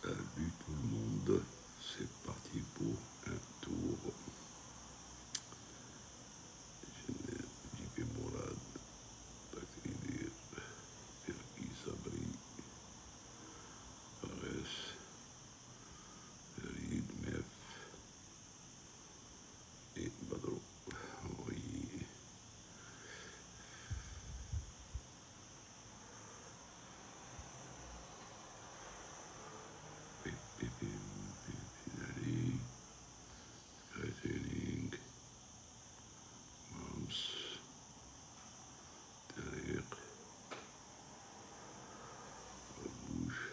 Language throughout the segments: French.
Salut tout le monde, c'est parti pour un tour. JP Morad, Takridir, Firki Sabri, Fares, Farid, Mef et Badro. Oui. Pinari, Retailing, Mams, Tariq, Bouche,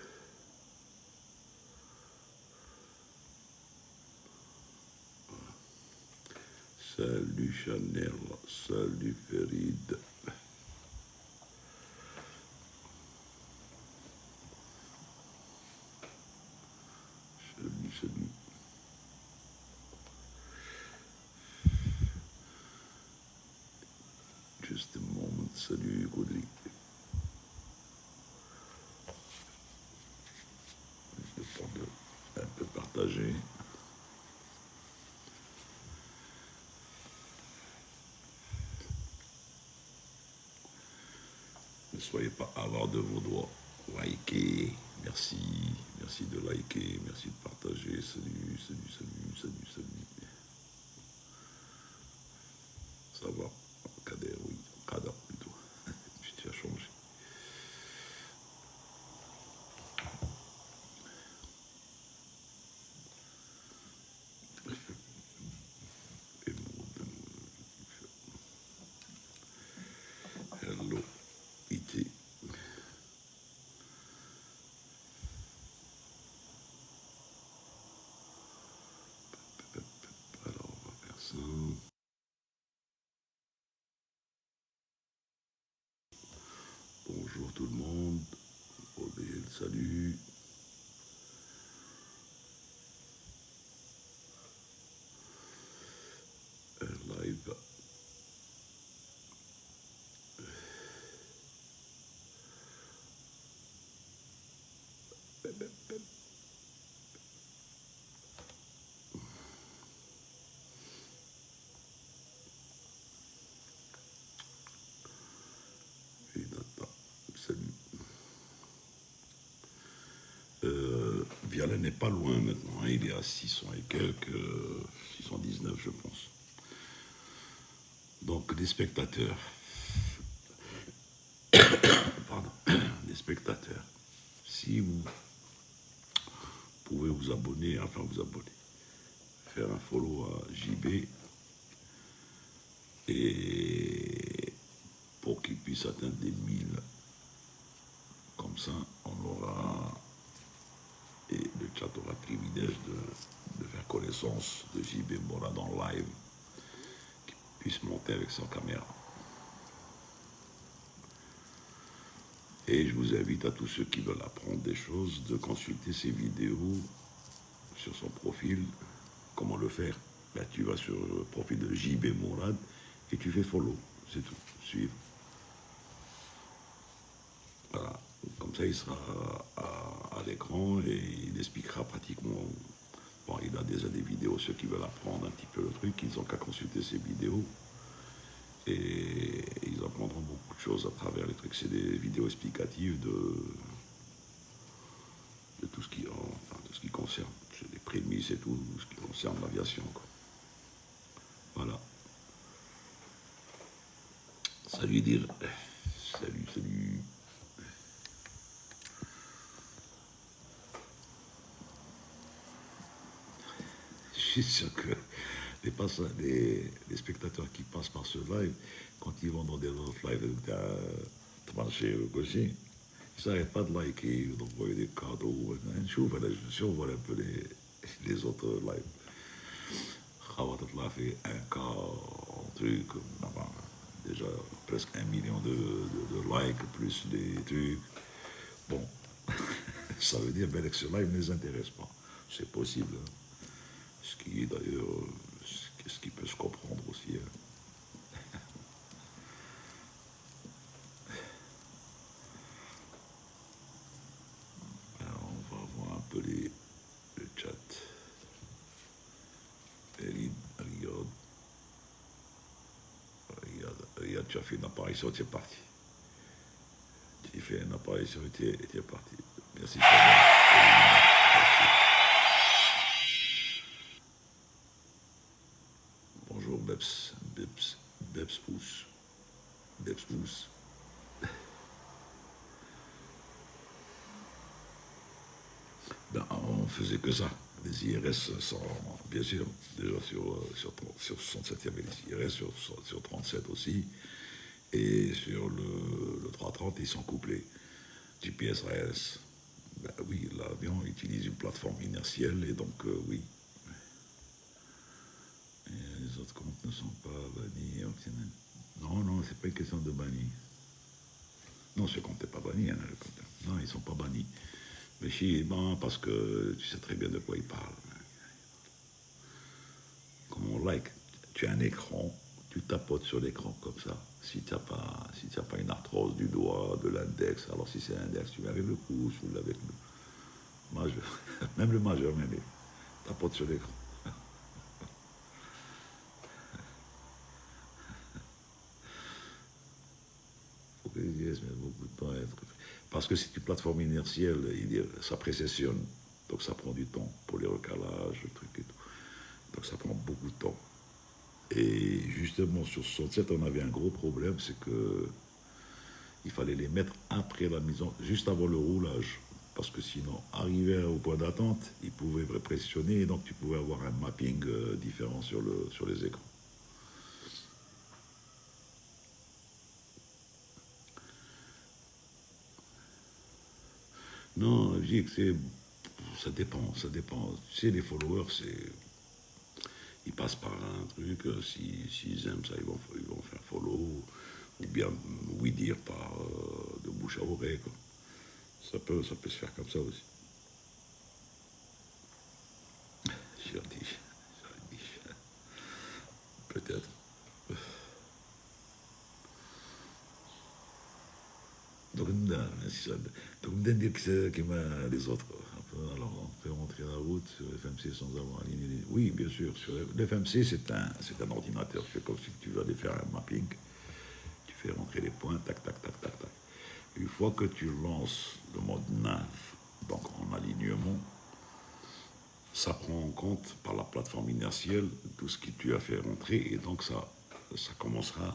salut Chanel, salut Farid. Salut. Just a moment, salut Rodrigue. Un peu partagé. Ne soyez pas avares de vos doigts. Likez, merci, merci de liker, merci de partager. Salut, salut, salut, salut, salut. Ça va, Kader, oui, Kader plutôt. Tu as changé. Hello, IT. Alors, on va faire ça. Bonjour tout le monde. Odile, salut. Live. Il note pas. Salut. Vialet n'est pas loin maintenant, hein. Il est à 600 et quelques, 619 je pense. Donc les spectateurs, pardon, les spectateurs, si vous pouvez vous abonner, enfin vous abonner, faire un follow à JB et pour qu'il puisse atteindre les 1000, comme ça on aura, et le chat aura le privilège de faire connaissance de JB Mora dans le live, qu'il puisse monter avec sa caméra. Et je vous invite à tous ceux qui veulent apprendre des choses de consulter ces vidéos sur son profil. Comment le faire? Ben, tu vas sur le profil de JB Morad et tu fais follow, c'est tout, suivre. Voilà, comme ça il sera à l'écran et il expliquera pratiquement. Bon, il a déjà des vidéos, ceux qui veulent apprendre un petit peu le truc, ils n'ont qu'à consulter ces vidéos. Et ils apprendront beaucoup de choses à travers les trucs. C'est des vidéos explicatives de tout ce qui, enfin, de ce qui concerne. C'est des prémices et tout ce qui concerne l'aviation. Voilà. Salut dire. Salut, salut. Je suis sûr que les spectateurs qui passent par ce live, quand ils vont dans des autres lives, tranché ou coché, ils n'arrêtent pas de liker, d'envoyer des cadeaux. Je vois un peu les autres lives. Khawatatla fait un cas, un truc, déjà presque 1 million de likes, plus les trucs. Bon, ça veut dire que ce live ne les intéresse pas. C'est possible. Hein. Ce qui est d'ailleurs, ce qui peut se comprendre aussi. Hein. Alors, on va voir un peu les tu as fait une apparition, tu es parti. Tu fais une apparition et tu es parti. Merci, Fabien. Bonjour, Beps Ous. Beps Ous. Ben, on faisait que ça. Les IRS sont, bien sûr, déjà sur 67e et les IRS, sur 37 aussi. Et sur le 330, ils sont couplés. GPS AS. Ben oui, l'avion utilise une plateforme inertielle et donc oui. Et les autres comptes ne sont pas bannis. Non, non, c'est pas une question de banni. Non, ce compte n'est pas banni. Hein, non, ils ne sont pas bannis. Mais bon, parce que tu sais très bien de quoi il parle. Comme on like, tu as un écran, tu tapotes sur l'écran comme ça. Si tu n'as pas une arthrose du doigt, de l'index, alors si c'est l'index, tu mets avec le pouce ou avec le majeur. Même le majeur, même, tapote sur l'écran. Faut que les IS mettent beaucoup de temps à être. Parce que c'est une plateforme inertielle, ça précessionne. Donc ça prend du temps pour les recalages, le truc et tout. Donc ça prend beaucoup de temps. Et justement, sur 67, on avait un gros problème, c'est que il fallait les mettre après la mise en, juste avant le roulage. Parce que sinon, arrivé au point d'attente, ils pouvaient prépressionner et donc tu pouvais avoir un mapping différent sur les écrans. Non, je dis que ça dépend. Tu sais, les followers, ils passent par un truc, s'ils aiment ça, ils vont faire follow, ou bien oui dire par de bouche à oreille, quoi. Ça peut se faire comme ça aussi. Jardich, peut-être. Donc, dire que les autres. Alors, on peut rentrer la route sur FMC sans avoir aligné. Oui, bien sûr. Sur l'FMC, c'est un ordinateur. C'est comme si tu allais faire un mapping. Tu fais rentrer les points, tac, tac, tac, tac, tac. Une fois que tu lances le mode nav, donc en alignement, ça prend en compte par la plateforme inertielle tout ce que tu as fait rentrer et donc ça commencera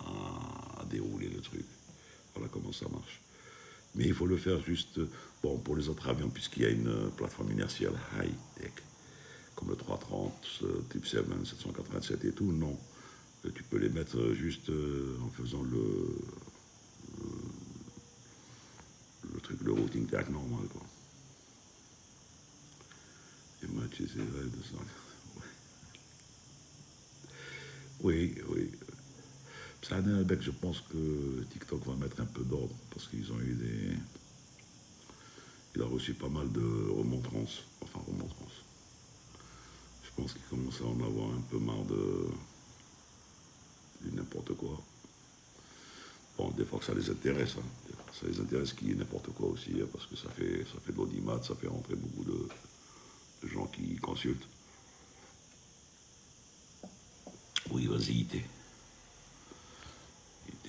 à dérouler le truc. Voilà comment ça marche. Mais il faut le faire juste, bon, pour les autres avions, puisqu'il y a une plateforme inertielle high-tech, comme le 330, Type 7, 787 et tout, non. Tu peux les mettre juste en faisant le truc, le routing tag normal, quoi. Et moi, tu sais, de ça. Oui, oui. Ça avec, je pense que TikTok va mettre un peu d'ordre, parce qu'ils ont eu des... Il a reçu pas mal de remontrances, enfin remontrances. Je pense qu'il commence à en avoir un peu marre de n'importe quoi. Bon, des fois que ça les intéresse, hein. Ça les intéresse qu'il y ait n'importe quoi aussi, hein, parce que ça fait de l'audimat, ça fait rentrer beaucoup de gens qui consultent. Oui, vas-y, IT. IT.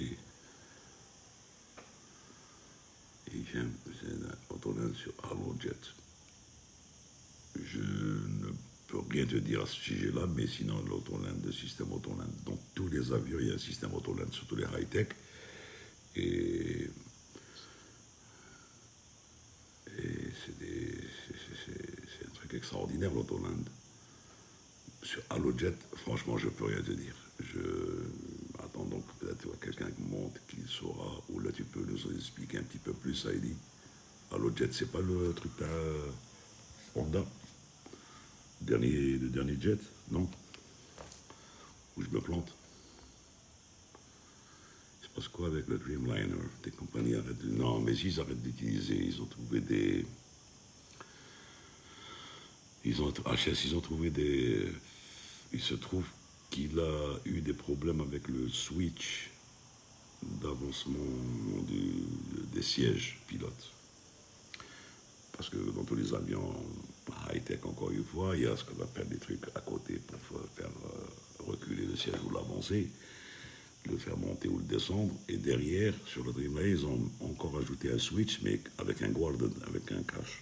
Et j'aime Autoland sur HaloJet. Je ne peux rien te dire à ce sujet-là, mais sinon, l'Autoland, le système Autoland, dans tous les avions, il y a un système Autoland, surtout les high-tech. Et c'est un truc extraordinaire, l'Autoland. Sur HaloJet, franchement, je ne peux rien te dire. Attends donc, peut-être quelqu'un qui monte, qui saura, ou là tu peux nous expliquer un petit peu plus, Heidi. HaloJet, c'est pas le truc Honda, le dernier jet, non? Ou je me plante? Il se passe quoi avec le Dreamliner? Des compagnies arrêtent de... Non, mais ils arrêtent d'utiliser, ils ont trouvé des... HS, ils ont trouvé des... Il se trouve qu'il a eu des problèmes avec le switch d'avancement des sièges pilotes. Parce que dans tous les avions high-tech, encore une fois, il y a ce qu'on appelle des trucs à côté pour faire reculer le siège ou l'avancer. le faire monter ou le descendre. Et derrière, sur le Dreamliner, ils ont encore ajouté un switch, mais avec un guarded, avec un cache.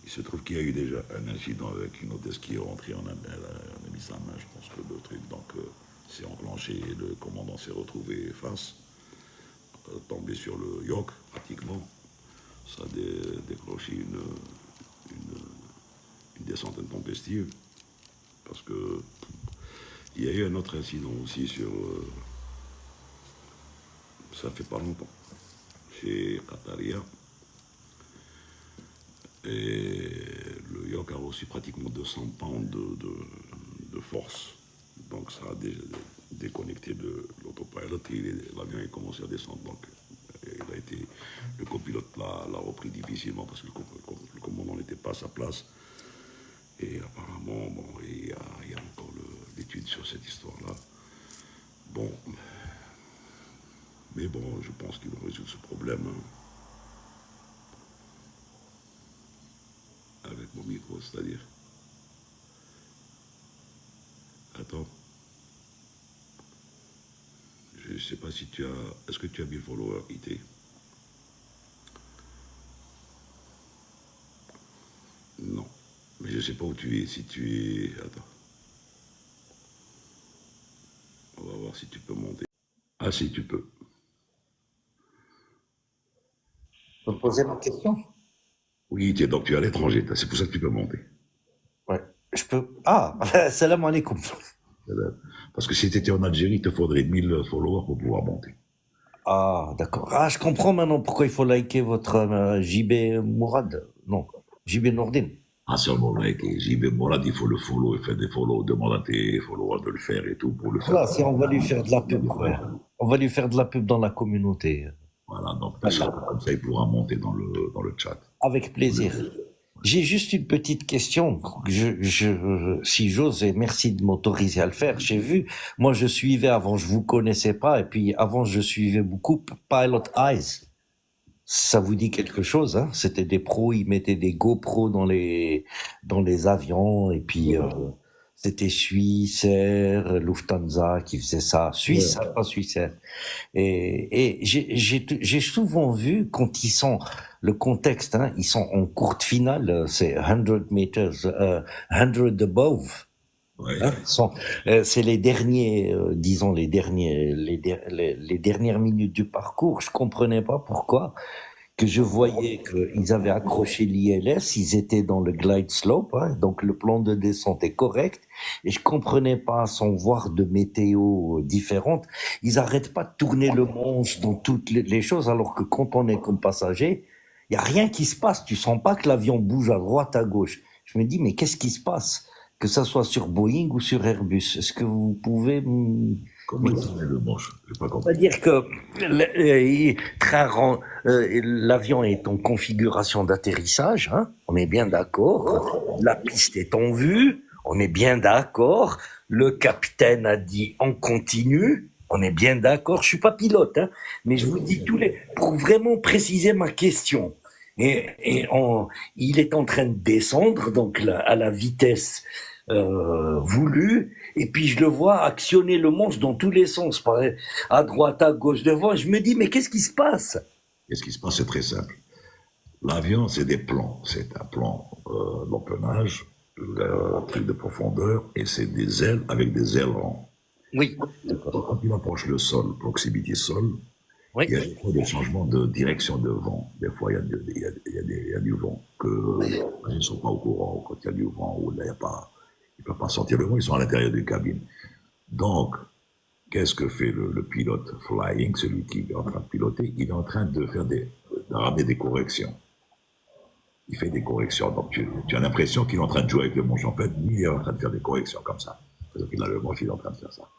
Il se trouve qu'il y a eu déjà un incident avec une hôtesse qui est rentrée, on a mis sa main, je pense que le truc, donc s'est enclenché et le commandant s'est retrouvé face, tombé sur le yoke pratiquement. Ça a déclenché une descente intempestive, parce que il y a eu un autre incident aussi sur, ça fait pas longtemps, chez Qataria. Et le yoke a reçu pratiquement 200 pounds de force. Donc ça a déconnecté de l'autopilot et l'avion a commencé à descendre. Donc le copilote l'a repris difficilement parce que le commandant n'était pas à sa place. Et apparemment, bon, il y a encore l'étude sur cette histoire-là. Bon, mais bon, je pense qu'ils vont résoudre ce problème. Hein. Avec mon micro, c'est-à-dire. Attends. Je ne sais pas si tu as... Est-ce que tu as mis le follower IT? Non. Mais je ne sais pas où tu es. Si tu es... Attends. On va voir si tu peux monter. Ah si, tu peux. Vous me posez ma question? Oui, donc tu es à l'étranger. C'est pour ça que tu peux monter. Ouais. Je peux. Ah, salam alaikum. Parce que si tu étais en Algérie, il te faudrait 1000 followers pour pouvoir monter. Ah, d'accord. Ah, je comprends maintenant pourquoi il faut liker votre JB Mourad. Non, JB Nordin. Ah, seulement like, j'y vais, bon là, il faut le follow, il fait des follows, demande à tes followers de le faire et tout pour le faire. Voilà, si on va lui faire de la pub, ouais. On va lui faire de la pub dans la communauté. Voilà, donc comme ça, il pourra monter dans le chat. Avec plaisir. J'ai juste une petite question, si j'ose, et merci de m'autoriser à le faire. J'ai vu, moi je suivais avant, je vous connaissais pas, et puis avant je suivais beaucoup Pilot Eyes. Ça vous dit quelque chose, hein? C'était des pros, ils mettaient des GoPro dans les avions, et puis c'était Swissair, Lufthansa qui faisait ça. Suisse, hein, pas Swissair. Et j'ai souvent vu quand ils sont le contexte, hein, ils sont en courte finale, c'est 100 meters, 100 above. Ouais. Hein, c'est les derniers, disons les dernières minutes du parcours. Je comprenais pas pourquoi que je voyais qu'ils avaient accroché l'ILS, ils étaient dans le glide slope, hein, donc le plan de descente est correct, et je comprenais pas, sans voir de météo différentes, ils arrêtent pas de tourner le manche dans toutes les choses, alors que quand on est comme passager, il y a rien qui se passe, tu sens pas que l'avion bouge à droite, à gauche. Je me dis, mais qu'est-ce qui se passe? Que ça soit sur Boeing ou sur Airbus, est-ce que vous pouvez Comment tourner le manche? J'ai pas compris. C'est-à-dire que l'avion est en configuration d'atterrissage, hein, on est bien d'accord. La piste est en vue, on est bien d'accord. Le capitaine a dit on continue, on est bien d'accord. Je suis pas pilote, hein, mais je vous dis pour vraiment préciser ma question. Il est en train de descendre, donc à la vitesse voulue, et puis je le vois actionner le manche dans tous les sens, à droite, à gauche, devant. Je me dis, mais qu'est-ce qui se passe? Qu'est-ce qui se passe? C'est très simple. L'avion, c'est des plans. C'est un plan d'empennage, un truc de profondeur, et c'est des ailes avec des ailerons. Oui. Quand il approche le sol, proximité sol, Oui. il y a des fois des changements de direction de vent. Des fois, il y a du vent que ils ne sont pas au courant. Quand il y a du vent, ou là, il ne peut pas sortir le vent, ils sont à l'intérieur des cabines. Donc, qu'est-ce que fait le pilote flying, celui qui est en train de piloter? Il est en train de ramener des corrections. Il fait des corrections. Donc, tu as l'impression qu'il est en train de jouer avec le manche. En fait, lui, il est en train de faire des corrections comme ça. Donc, il a le manche, il est en train de faire ça.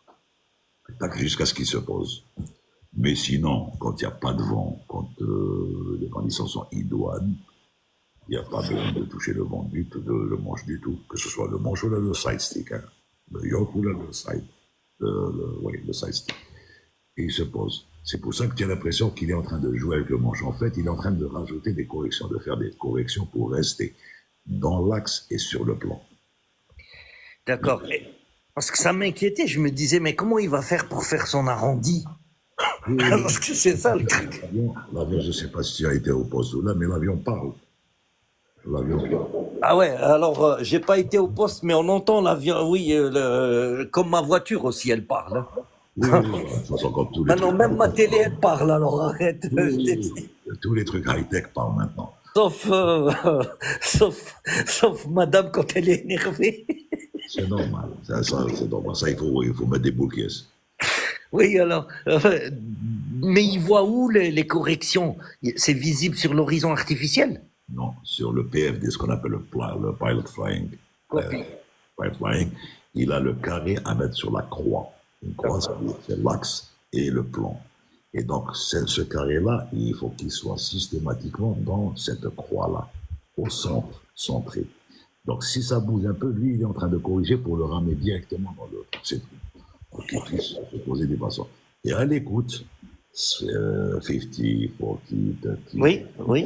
Jusqu'à ce qu'il se pose. Mais sinon, quand il n'y a pas de vent, quand les conditions sont idoines, il n'y a pas besoin de toucher le vent le manche du tout, que ce soit le manche ou le side stick, hein. Le yoke ou le side, le side stick. Et il se pose. C'est pour ça que tu as l'impression qu'il est en train de jouer avec le manche. En fait, il est en train de rajouter des corrections, de faire des corrections pour rester dans l'axe et sur le plan. D'accord. Parce que ça m'inquiétait, je me disais, mais comment il va faire pour faire son arrondi? Parce que c'est ça le truc. L'avion, je ne sais pas si tu as été au poste ou là, mais l'avion parle. L'avion parle. Ah ouais, alors j'ai pas été au poste, mais on entend l'avion, oui, comme ma voiture aussi, elle parle. Hein. Oui, oui, oui, de toute façon, comme tous les Maintenant, trucs. même ma télé, elle parle, alors arrête. Oui, je oui, t'ai oui. dit. Tous les trucs high-tech parlent maintenant. Sauf, sauf madame quand elle est énervée. C'est normal. Ça, c'est normal. Ça, il faut mettre des boules caisses. Oui, alors, mais il voit où les corrections? C'est visible sur l'horizon artificiel? Non, sur le PFD, ce qu'on appelle le Pilot Flying, Copie. Pilot Flying, il a le carré à mettre sur la croix. Une croix, c'est l'axe et le plan. Et donc, ce carré-là, il faut qu'il soit systématiquement dans cette croix-là, au centre, centré. Donc, si ça bouge un peu, lui, il est en train de corriger pour le ramener directement dans le... C'est tout. Pour qu'il puisse se poser des façons. Et à l'écoute, 50, 40, 30, Oui, oui.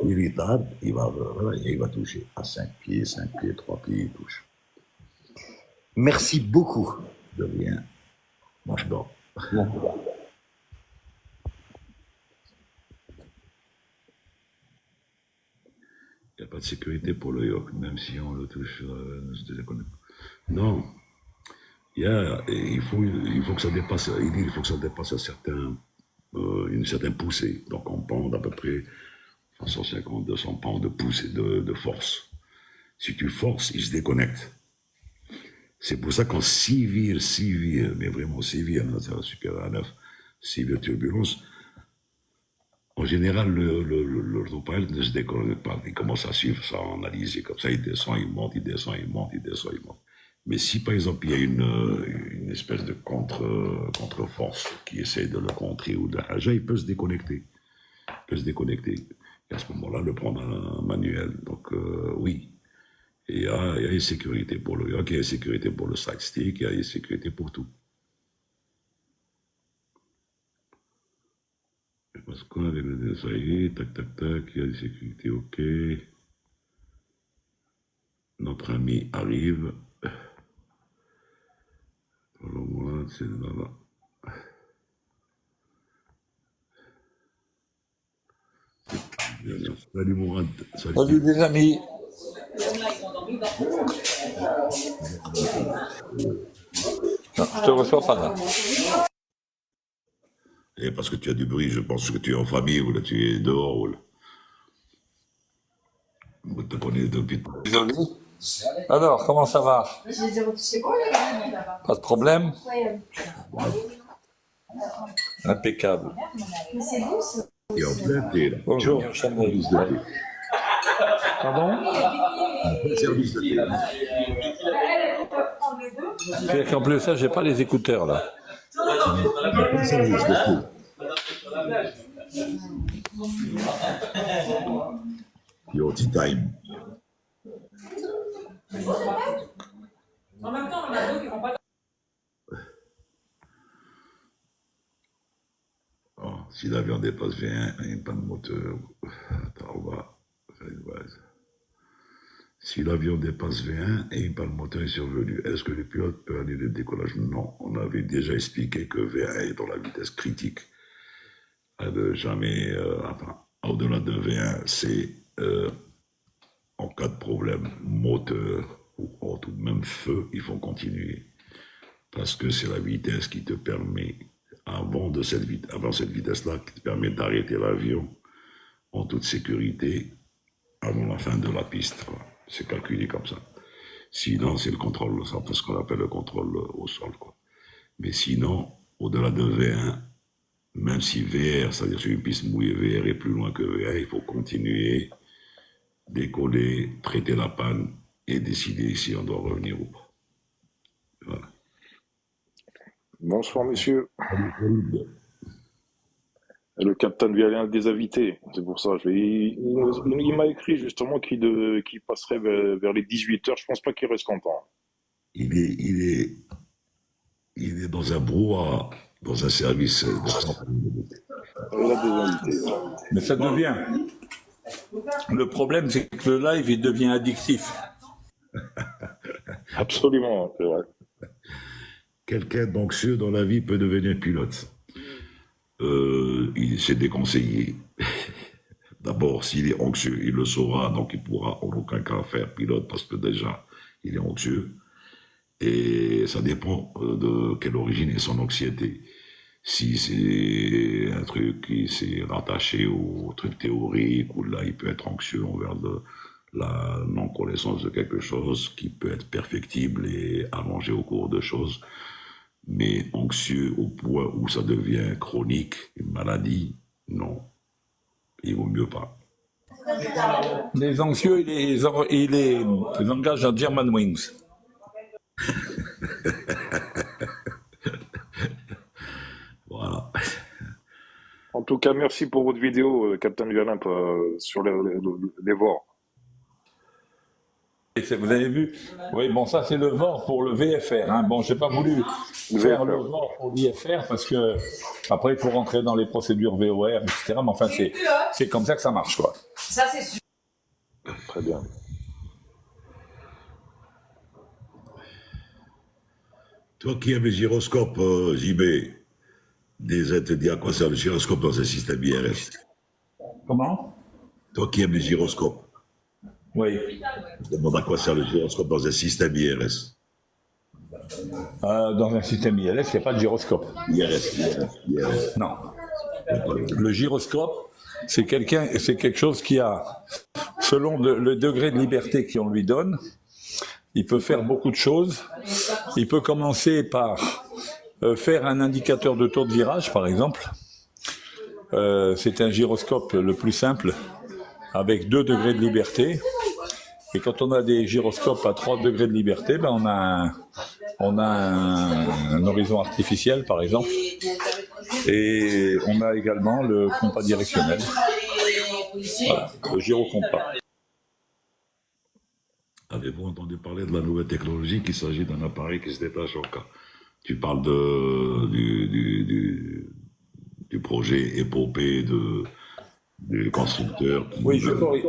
il retarde, il va toucher à 5 pieds, 3 pieds, il touche. Merci beaucoup. De rien. Moi, je dors. Bon. Il n'y a pas de sécurité pour le yoke, même si on le touche, non. Il faut que ça dépasse, il faut que ça dépasse une certaine poussée. Donc on pend d'à peu près 150, 200 pounds de poussée, de force. Si tu forces, il se déconnecte. C'est pour ça qu'en sévère, mais vraiment sévère, hein, ça va supérieur à 9, sévère turbulence, en général, l'autopilot ne se déconnecte pas. Il commence à suivre ça, à analyser comme ça, il descend, il monte, il descend, il monte, il descend, il monte. Mais si par exemple il y a une espèce de contre-force qui essaie de le contrer ou de haja, il peut se déconnecter. Il peut se déconnecter. Et à ce moment-là, le prendre en manuel. Donc oui. Et il y a une sécurité pour le yoke, il y a une sécurité pour le side stick, il y a une sécurité pour tout. Parce qu'on avait le ça y est, tac, tac, tac, il y a des sécurités, ok. Notre ami arrive. Alors moi, c'est là. Salut Mourad. Salut les amis. Non, je te reçois pas là. Et parce que tu as du bruit, je pense que tu es en famille ou là tu es dehors ou là. Vous te connaissez depuis. Désolé. Alors, comment ça va? Pas de problème? Impeccable. Et en plein thé là. Bonjour, Service de thé. Pardon? En plein service de thé. C'est qu'en plus ça, j'ai pas les écouteurs là. En plein service de thé. Your tea time. En même temps, on a d'autres qui vont pas. Oh, si l'avion dépasse V1, il n'y a pas de moteur. Attends, on va faire une base. Si l'avion dépasse V1 et pas le moteur est survenu, est-ce que le pilote peut annuler le décollage? Non. On avait déjà expliqué que V1 est dans la vitesse critique. À ne jamais, au-delà de V1, c'est en cas de problème moteur ou autre, ou même feu, il faut continuer. Parce que c'est la vitesse qui te permet, avant cette vitesse-là, qui te permet d'arrêter l'avion en toute sécurité avant la fin de la piste. C'est calculé comme ça. Sinon, c'est le contrôle, ça fait ce qu'on appelle le contrôle au sol, quoi. Mais sinon, au-delà de V1, même si VR, c'est-à-dire sur une piste mouillée, VR est plus loin que VR, il faut continuer, décoller, traiter la panne et décider si on doit revenir ou pas. Voilà. Bonsoir, messieurs. Le capitaine vient des invités, c'est pour ça. Il m'a écrit justement qu'il passerait vers les 18h. Je pense pas qu'il reste content. Il est dans un brouhaha, dans un service de Il a des invités. Mais ça devient. Le problème, c'est que le live, il devient addictif. Absolument, c'est vrai. quelqu'un d'anxieux dans la vie peut devenir pilote. C'est déconseillé. D'abord, s'il est anxieux, il le saura, donc il pourra en aucun cas faire pilote parce que déjà, il est anxieux. Et ça dépend de quelle origine est son anxiété. Si c'est un truc qui s'est rattaché au truc théorique, où là, il peut être anxieux envers la non-connaissance de quelque chose qui peut être perfectible et arrangé au cours de choses, mais anxieux au point où ça devient chronique, une maladie, non. Il vaut mieux pas. Les anxieux, il les engage en Germanwings. Voilà. En tout cas, merci pour votre vidéo, Captain Violin, sur les VOR. Et vous avez vu? Oui, bon, ça c'est le VOR pour le VFR. Hein. Bon, j'ai pas voulu faire le VOR pour l'IFR parce que après il faut rentrer dans les procédures VOR, etc. Mais enfin, c'est comme ça que ça marche, quoi. Ça, c'est sûr. Très bien. Toi qui aimes les gyroscopes, JB, DZ te dit à quoi sert le gyroscope dans un système IRS? Comment? Toi qui aimes les gyroscopes, Oui. je te demande à quoi sert le gyroscope dans un système IRS? Dans un système ILS, il n'y a pas de gyroscope. IRS. Non. Le gyroscope, c'est quelque chose qui a, selon le degré de liberté qu'on lui donne, il peut faire beaucoup de choses. Il peut commencer par faire un indicateur de taux de virage, par exemple. C'est un gyroscope le plus simple, avec 2 degrés de liberté. Et quand on a des gyroscopes à 3 degrés de liberté, ben on a un horizon artificiel, par exemple. Et on a également le compas directionnel. Voilà, le gyrocompas. Avez-vous entendu parler de la nouvelle technologie qu'il s'agit d'un appareil qui se détache en cas? Tu parles du projet épopée du constructeur. Oui, je corrige.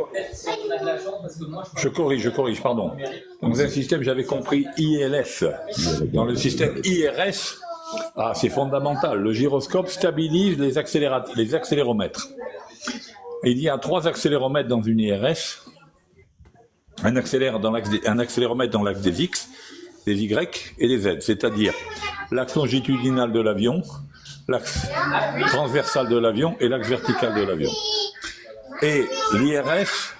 Je corrige, pardon. Dans un système, j'avais compris ILS. Dans le système IRS, c'est fondamental. Le gyroscope stabilise les accéléromètres. Il y a 3 accéléromètres dans une IRS. Un accéléromètre dans l'axe des X, des Y et des Z, c'est-à-dire l'axe longitudinal de l'avion, l'axe transversal de l'avion et l'axe vertical de l'avion. Et l'IRS,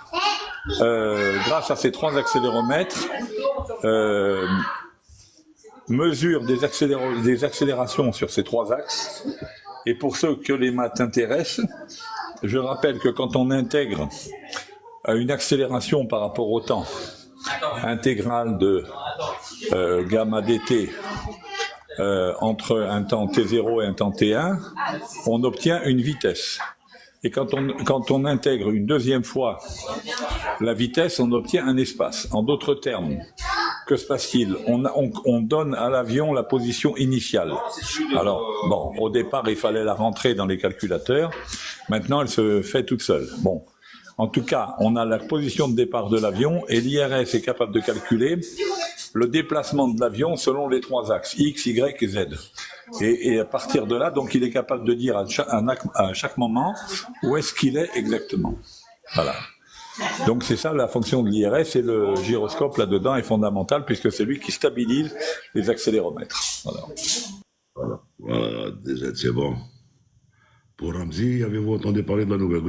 grâce à ces 3 accéléromètres, mesure des accélérations sur ces 3 axes. Et pour ceux que les maths intéressent, je rappelle que quand on intègre une accélération par rapport au temps intégrale de gamma dt entre un temps t0 et un temps t1, on obtient une vitesse. Et quand on intègre une deuxième fois la vitesse, on obtient un espace. En d'autres termes, que se passe-t-il? On donne à l'avion la position initiale. Alors, bon, au départ, il fallait la rentrer dans les calculateurs. Maintenant, elle se fait toute seule. Bon. En tout cas, on a la position de départ de l'avion et l'IRS est capable de calculer le déplacement de l'avion selon les 3 axes, X, Y et Z. Et à partir de là, donc, il est capable de dire à chaque moment où est-ce qu'il est exactement. Voilà. Donc, c'est ça la fonction de l'IRS et le gyroscope là-dedans est fondamental puisque c'est lui qui stabilise les accéléromètres. Voilà, c'est bon. Pour Ramzi, avez-vous entendu parler de la nouvelle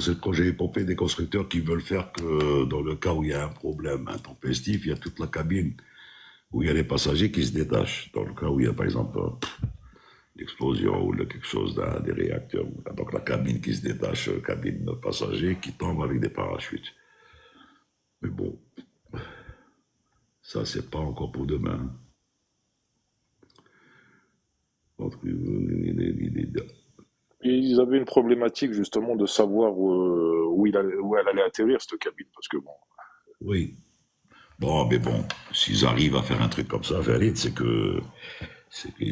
ce projet épopée des constructeurs qui veulent faire que dans le cas où il y a un problème intempestif, il y a toute la cabine où il y a les passagers qui se détachent. Dans le cas où il y a par exemple l'explosion ou quelque chose des réacteurs, donc la cabine qui se détache, cabine de passagers qui tombe avec des parachutes. Mais bon, ça c'est pas encore pour demain. Ils avaient une problématique justement de savoir où elle allait atterrir, cette cabine, parce que bon. Oui. Bon, mais bon, s'ils arrivent à faire un truc comme ça, Farid, c'est que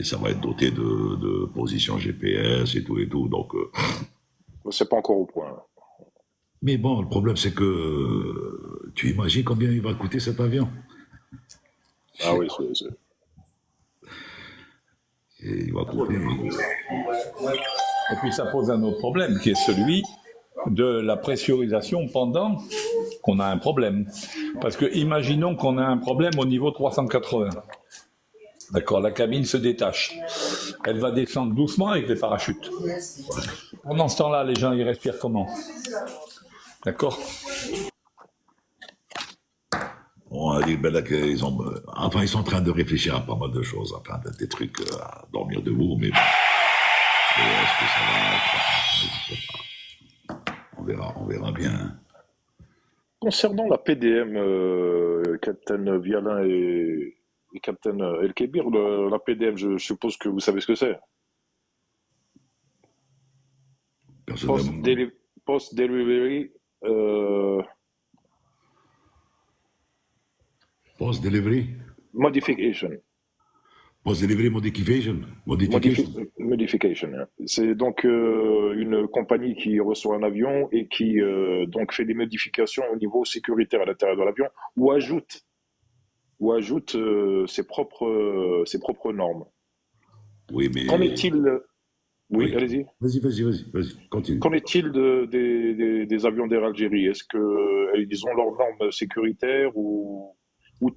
ça va être doté de position GPS et tout, donc... C'est pas encore au point. Mais bon, le problème, c'est que tu imagines combien il va coûter cet avion? Ah oui, Et il va coûter. Et puis ça pose un autre problème, qui est celui de la pressurisation pendant qu'on a un problème. Parce que imaginons qu'on a un problème au niveau 380. D'accord, la cabine se détache. Elle va descendre doucement avec les parachutes. Pendant ce temps-là, les gens, ils respirent comment? D'accord? On a dit ben là, qu'ils ont, enfin, ils sont en train de réfléchir à pas mal de choses, enfin, des trucs à dormir debout, mais bon. Est-ce que ça va? Je sais pas. On verra bien. Concernant la PDM, Captain Vialin et Captain El Kébir, la PDM, je suppose que vous savez ce que c'est. Personnellement. Post-delivery. Post-delivery. Modification. Post-delivery modification. Modification. Hein. C'est donc une compagnie qui reçoit un avion et qui donc fait des modifications au niveau sécuritaire à l'intérieur de l'avion ou ajoute ses propres normes. Oui, mais. Qu'en est-il Oui, allez-y. Vas-y, continue. Qu'en est-il des avions d'Air Algérie? Est-ce qu'ils ont leurs normes sécuritaires ou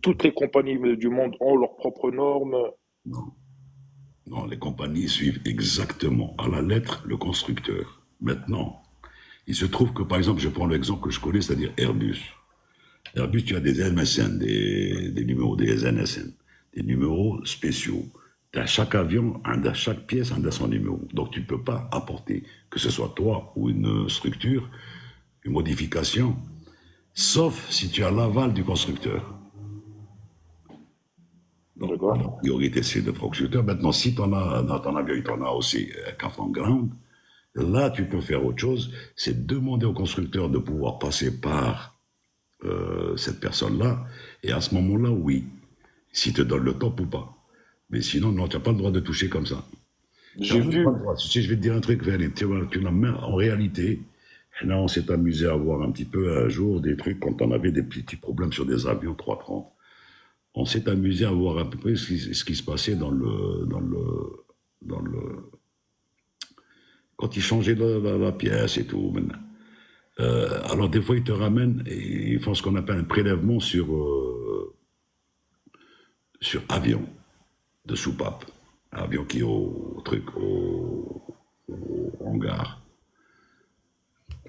toutes les compagnies du monde ont leurs propres normes? Non, les compagnies suivent exactement à la lettre le constructeur. Maintenant, il se trouve que, par exemple, je prends l'exemple que je connais, c'est-à-dire Airbus. Airbus, tu as des MSN, des numéros, des NSN, des numéros spéciaux. Dans chaque avion, dans chaque pièce, un a son numéro. Donc, tu ne peux pas apporter, que ce soit toi ou une structure, une modification, sauf si tu as l'aval du constructeur. Donc, la priorité, c'est le constructeur. Maintenant, si tu en as dans ton avion, tu en as aussi CAF ground, là, tu peux faire autre chose, c'est demander au constructeur de pouvoir passer par cette personne-là, et à ce moment-là, oui, s'il te donne le top ou pas. Mais sinon, non, tu n'as pas le droit de toucher comme ça. J'ai vu. Si je vais te dire un truc, en réalité, là, on s'est amusé à voir un petit peu un jour des trucs quand on avait des petits problèmes sur des avions 330. On s'est amusé à voir à peu près ce qui se passait dans le quand ils changeaient la pièce et tout. Alors des fois ils te ramènent et ils font ce qu'on appelle un prélèvement sur avion de soupape, avion qui est au hangar.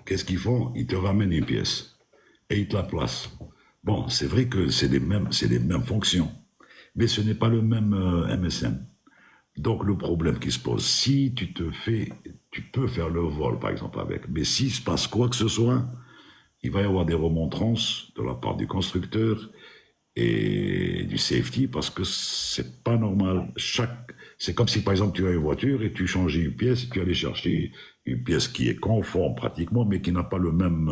Qu'est-ce qu'ils font? Ils te ramènent une pièce et ils te la placent. Bon, c'est vrai que c'est les mêmes fonctions, mais ce n'est pas le même MSN. Donc le problème qui se pose, si tu peux faire le vol par exemple avec, mais s'il se passe quoi que ce soit, il va y avoir des remontrances de la part du constructeur et du safety parce que c'est pas normal. C'est comme si par exemple tu as une voiture et tu changeais une pièce et tu allais chercher une pièce qui est conforme pratiquement, mais qui n'a pas le même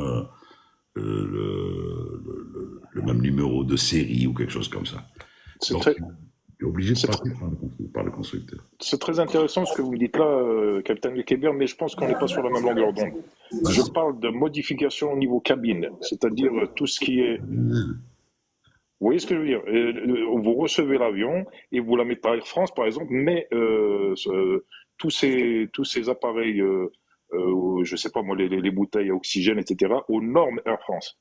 le même numéro de série ou quelque chose comme ça. Donc, tu es obligé de passer par le constructeur. C'est très intéressant ce que vous dites là, Captain Le Kébir, mais je pense qu'on n'est pas sur la même longueur d'onde. Je parle de modification au niveau cabine, c'est-à-dire tout ce qui est... Vous voyez ce que je veux dire? Vous recevez l'avion et vous la mettez par Air France, par exemple, mais tous ces appareils... je ne sais pas moi, les bouteilles à oxygène, etc., aux normes Air France.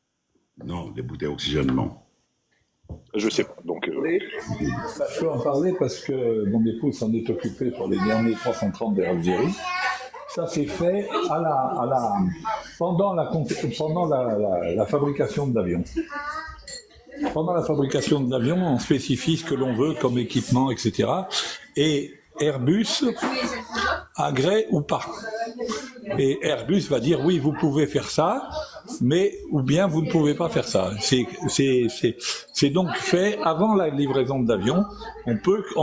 Non, les bouteilles à oxygène, non. Je ne sais pas. Donc, je peux en parler parce que mon épouse s'en est occupée pour les derniers 330 d'Air Algérie. Ça s'est fait pendant la fabrication de l'avion. Pendant la fabrication de l'avion, on spécifie ce que l'on veut comme équipement, etc. Et Airbus agrée ou pas. Et Airbus va dire oui, vous pouvez faire ça, mais ou bien vous ne pouvez pas faire ça. C'est donc fait avant la livraison de l'avion. On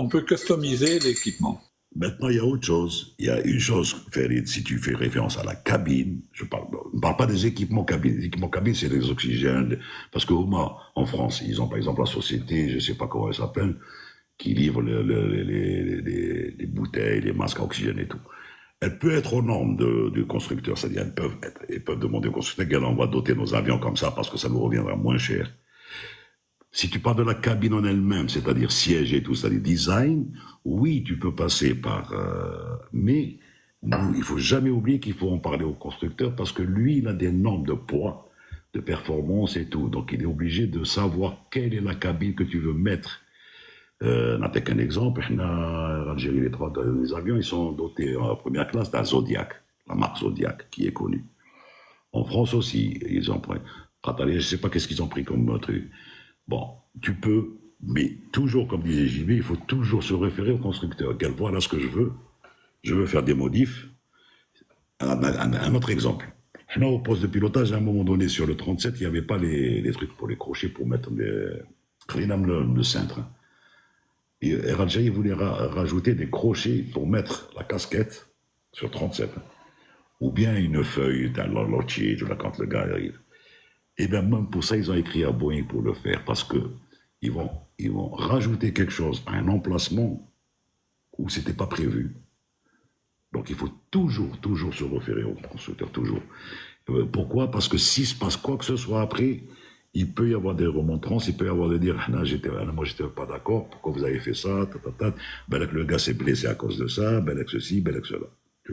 peut customiser l'équipement. Maintenant, il y a autre chose. Il y a une chose, Farid, si tu fais référence à la cabine, je ne parle pas des équipements cabine. Les équipements cabine, c'est les oxygènes. Parce en France, ils ont par exemple la société, je ne sais pas comment elle s'appelle, qui livre les bouteilles, les masques à oxygène et tout. Elle peut être aux normes du constructeur, c'est-à-dire ils peuvent demander au constructeur qu'on va doter nos avions comme ça parce que ça nous reviendra moins cher. Si tu parles de la cabine en elle-même, c'est-à-dire siège et tout ça, les design, oui, tu peux passer par... mais il ne faut jamais oublier qu'il faut en parler au constructeur parce que lui, il a des normes de poids, de performance et tout. Donc, il est obligé de savoir quelle est la cabine que tu veux mettre. On n'a qu'un exemple. En Algérie, les avions, ils sont dotés en première classe d'un Zodiac, la marque Zodiac, qui est connue. En France aussi, ils ont pris. Je ne sais pas qu'est-ce qu'ils ont pris comme truc. Bon, tu peux, mais toujours, comme disait JB, il faut toujours se référer au constructeur. Voilà ce que je veux faire des modifs. Un autre exemple. Au poste de pilotage, à un moment donné, sur le 37, il n'y avait pas les trucs pour les crochets, pour mettre le cintre. Et Air Algérie voulait rajouter des crochets pour mettre la casquette sur 37. Ou bien une feuille d'un lotier, quand le gars arrive. Et bien même pour ça, ils ont écrit à Boeing pour le faire, parce que ils vont rajouter quelque chose à un emplacement où c'était pas prévu. Donc il faut toujours se référer au constructeur, toujours. Pourquoi? Parce que s'il se passe quoi que ce soit après, il peut y avoir des remontrances, il peut y avoir des dire, moi j'étais pas d'accord, pourquoi vous avez fait ça, ben que le gars s'est blessé à cause de ça, ben que ceci, ben que cela. Tu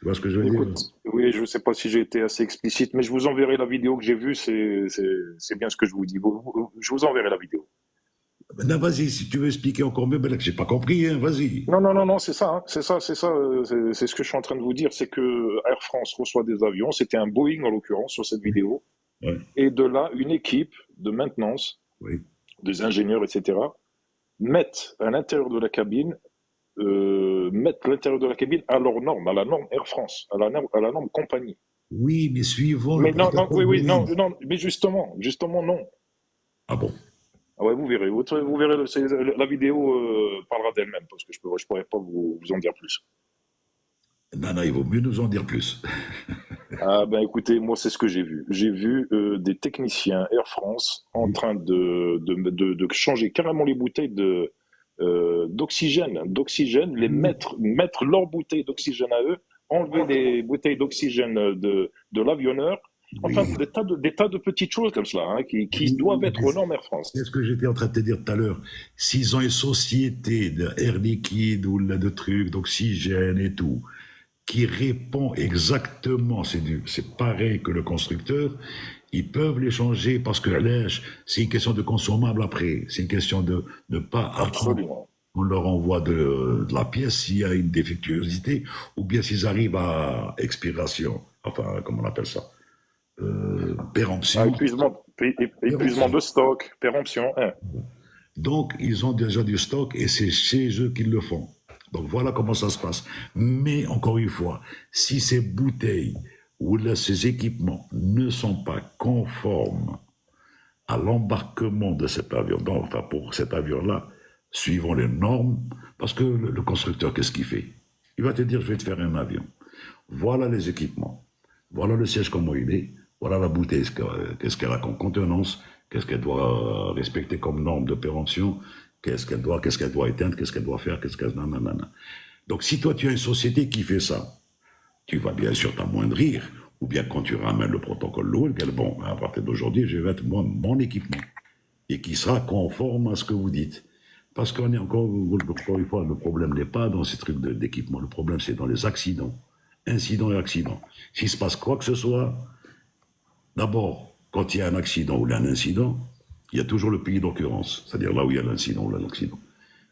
vois ce que je veux dire? Oui, je ne sais pas si j'ai été assez explicite, mais je vous enverrai la vidéo que j'ai vue, c'est bien ce que je vous dis. Je vous enverrai la vidéo. Ben vas-y, si tu veux expliquer encore mieux, ben là, que j'ai pas compris, hein, vas-y. Non, c'est ça, c'est ce que je suis en train de vous dire, c'est que Air France reçoit des avions, c'était un Boeing en l'occurrence sur cette vidéo, Ouais. et de là, une équipe de maintenance, Oui. des ingénieurs, etc., mettent à l'intérieur de la cabine, à leur norme, à la norme Air France, à la norme compagnie. Oui, mais suivant Mais le non, protocole oui, non, Boeing. mais justement, non. Ah bon? Ah ouais, vous verrez, la vidéo parlera d'elle-même, parce que je pourrais pas vous en dire plus. Non, il vaut mieux nous en dire plus. Ah ben écoutez, moi c'est ce que j'ai vu. J'ai vu des techniciens Air France en train de changer carrément les bouteilles d'oxygène, les mettre leurs bouteilles d'oxygène à eux, enlever les bouteilles d'oxygène de l'avionneur. Enfin, Oui. des tas de petites choses comme cela, hein, qui doivent être aux normes Air France. C'est ce que j'étais en train de te dire tout à l'heure. S'ils ont une société d'air liquide ou de trucs, d'oxygène et tout, qui répond exactement, c'est pareil que le constructeur, ils peuvent les changer parce que c'est une question de consommable après. C'est une question de ne pas attendre. Absolument. On leur envoie de la pièce s'il y a une défectuosité ou bien s'ils arrivent à expiration. Enfin, comment on appelle ça? Péremption. Épuisement de stock, péremption. Hein. Donc, ils ont déjà du stock et c'est chez eux qu'ils le font. Donc, voilà comment ça se passe. Mais, encore une fois, si ces bouteilles ou là, ces équipements ne sont pas conformes à l'embarquement de cet avion, donc, enfin, pour cet avion-là, suivant les normes, parce que le constructeur, qu'est-ce qu'il fait? Il va te dire, je vais te faire un avion. Voilà les équipements. Voilà le siège comment il est. Voilà la bouteille, qu'est-ce qu'elle a comme contenance, qu'est-ce qu'elle doit respecter comme norme de péremption, qu'est-ce qu'elle doit éteindre, qu'est-ce qu'elle doit faire, nanana. Donc si toi tu as une société qui fait ça, tu vas bien sûr t'amoindrir, ou bien quand tu ramènes le protocole lourd, bon, à partir d'aujourd'hui, je vais mettre mon équipement, et qui sera conforme à ce que vous dites. Parce qu'on est encore une fois, le problème n'est pas dans ces trucs d'équipement, le problème c'est dans les accidents. Incidents et accidents. S'il se passe quoi que ce soit, d'abord, quand il y a un accident ou un incident, il y a toujours le pays d'occurrence, c'est-à-dire là où il y a l'incident ou l'accident.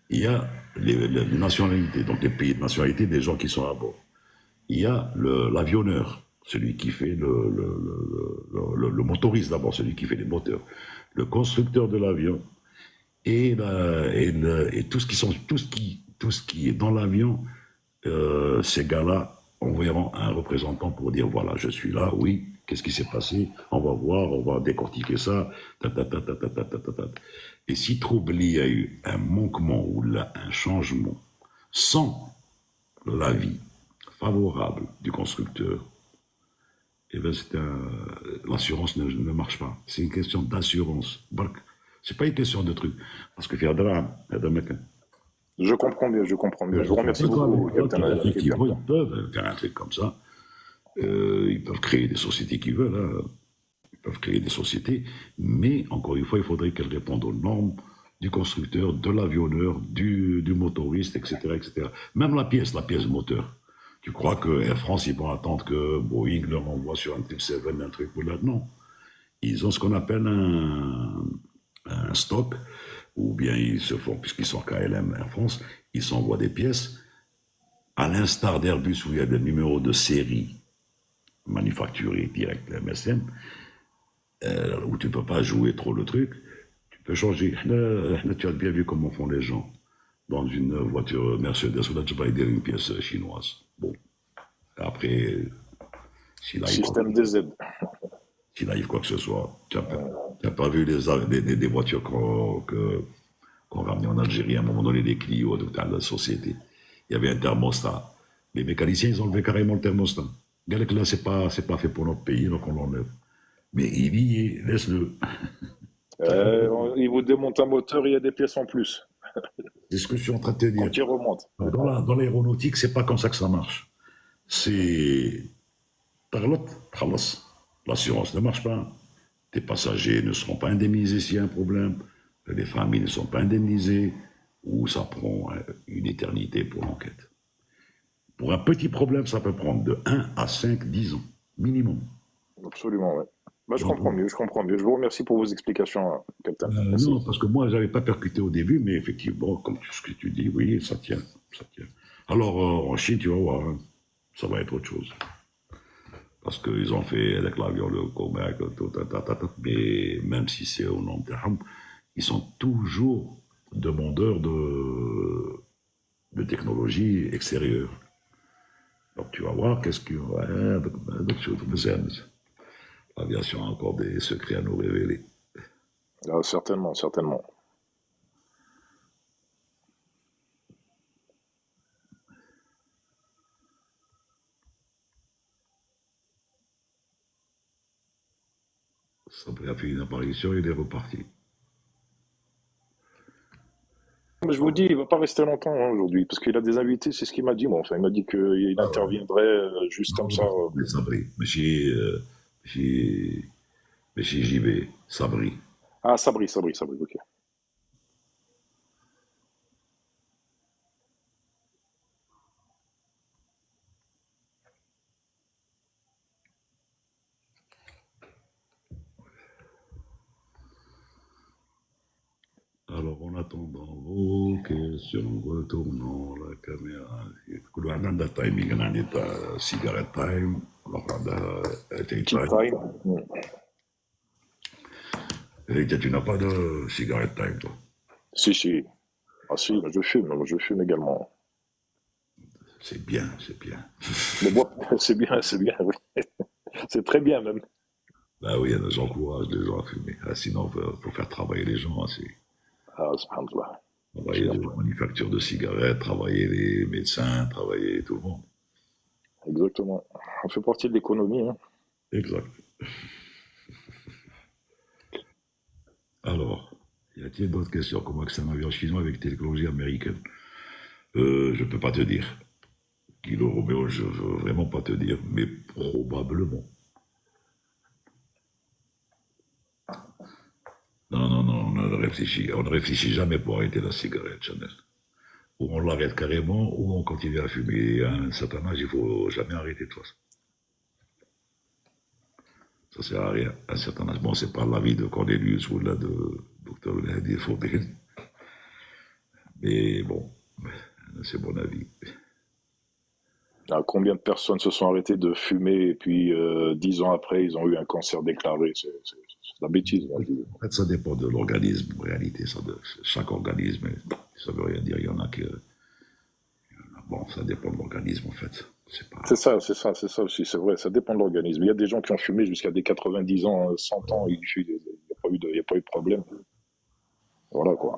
Il y a les nationalités, donc les pays de nationalité des gens qui sont à bord. Il y a l'avionneur, celui qui fait le motoriste d'abord, celui qui fait les moteurs, le constructeur de l'avion et tout ce qui est dans l'avion, ces gars-là enverront un représentant pour dire voilà, je suis là, oui, qu'est-ce qui s'est passé, on va voir, on va décortiquer ça, Et si trouble il y a eu un manquement ou là, un changement sans l'avis favorable du constructeur, eh ben l'assurance ne marche pas. C'est une question d'assurance. C'est pas une question de truc. Parce que je comprends mieux. Je vous remercie beaucoup, Captain. Effectivement, ils peuvent faire un truc comme ça. Ils peuvent créer des sociétés qu'ils veulent. Hein. Ils peuvent créer des sociétés, mais encore une fois, il faudrait qu'elles répondent aux normes du constructeur, de l'avionneur, du motoriste, etc., etc. Même la pièce moteur. Tu crois que Air France, ils vont attendre que Boeing leur envoie sur un type 7 un truc ou là? Non. Ils ont ce qu'on appelle un stock, ou bien ils se font, puisqu'ils sont KLM Air France, ils s'envoient des pièces, à l'instar d'Airbus où il y a des numéros de série manufacturés direct MSN, où tu ne peux pas jouer trop le truc, tu peux changer. Là, tu as bien vu comment font les gens. Dans une voiture Mercedes, là, tu vas aider une pièce chinoise. Bon. Après, Système DZ. s'il arrive quoi que ce soit, tu n'as pas vu des voitures qu'on ramenait en Algérie à un moment donné, des Clio dans la société. Il y avait un thermostat. Les mécaniciens, ils ont enlevé carrément le thermostat. Regarde que là, c'est pas fait pour notre pays, donc on l'enlève. Mais il y est, laisse-le. Il vous démonte un moteur, il y a des pièces en plus. C'est ce que je suis en train de te dire. Quand il remonte. Dans l'aéronautique, c'est pas comme ça que ça marche. C'est. L'assurance ne marche pas. Tes passagers ne seront pas indemnisés s'il y a un problème. Les familles ne sont pas indemnisées. Ou ça prend une éternité pour l'enquête. Pour un petit problème, ça peut prendre de 1 à 5, 10 ans, minimum. Absolument, ouais. Bah, je comprends mieux. Je vous remercie pour vos explications, Captain. Non, parce que moi, je n'avais pas percuté au début, mais effectivement, comme ce que tu dis, oui, ça tient. Alors, en Chine, tu vas voir, hein, ça va être autre chose. Parce qu'ils ont fait avec l'avion le Comac, mais même si c'est au long terme, ils sont toujours demandeurs de technologie extérieure. Donc tu vas voir qu'est-ce qu'il y aura d'autres choses. L'aviation a encore des secrets à nous révéler. Ah, certainement. Sabri a fait une apparition, il est reparti. Mais je vous dis, il ne va pas rester longtemps aujourd'hui, parce qu'il a des invités, c'est ce qu'il m'a dit. Bon, enfin, il m'a dit qu'il interviendrait juste comme ça. Sabri, monsieur JB, Sabri. Ah, Sabri, ok. Alors, en attendant vos questions, retournons la caméra. كل واحد عندها timing. أنا عندي cigarette time, l'autre عندها tea Tea time. time. Et toi, tu n'as pas de cigarette time, toi. Si. Ah si, je fume également. C'est bien. Mais moi, c'est bien, oui. C'est très bien même. Bah oui, j'encourage les gens à fumer. Ah, sinon, faut faire travailler les gens. Hein, c'est Ah, subhanallah. travailler les manufactures de cigarettes, travailler les médecins, travailler tout le monde. Exactement. On fait partie de l'économie. Hein. Exact. Alors, y a-t-il d'autres questions? Comment que c'est un avion chinois avec technologie américaine? Je peux pas te dire. Kilo Romeo, je veux vraiment pas te dire, mais probablement. Non, on ne réfléchit jamais pour arrêter la cigarette, Chanel. Ou on l'arrête carrément, ou on continue à fumer. Et à un certain âge, il faut jamais arrêter de toute façon. Ça sert à rien. À un certain âge, bon, c'est pas l'avis de Cornelius ou là de Dr. Hadi Faudel. Mais bon, c'est mon avis. Ah, combien de personnes se sont arrêtées de fumer et puis 10 ans après, ils ont eu un cancer déclaré. C'est de la bêtise. En fait, ça dépend de l'organisme. En réalité, chaque organisme, ça veut rien dire. Il y en a que... Bon, ça dépend de l'organisme, en fait. C'est ça aussi, c'est vrai, ça dépend de l'organisme. Il y a des gens qui ont fumé jusqu'à des 90 ans, 100 ans, il n'y a pas eu de problème. Voilà quoi.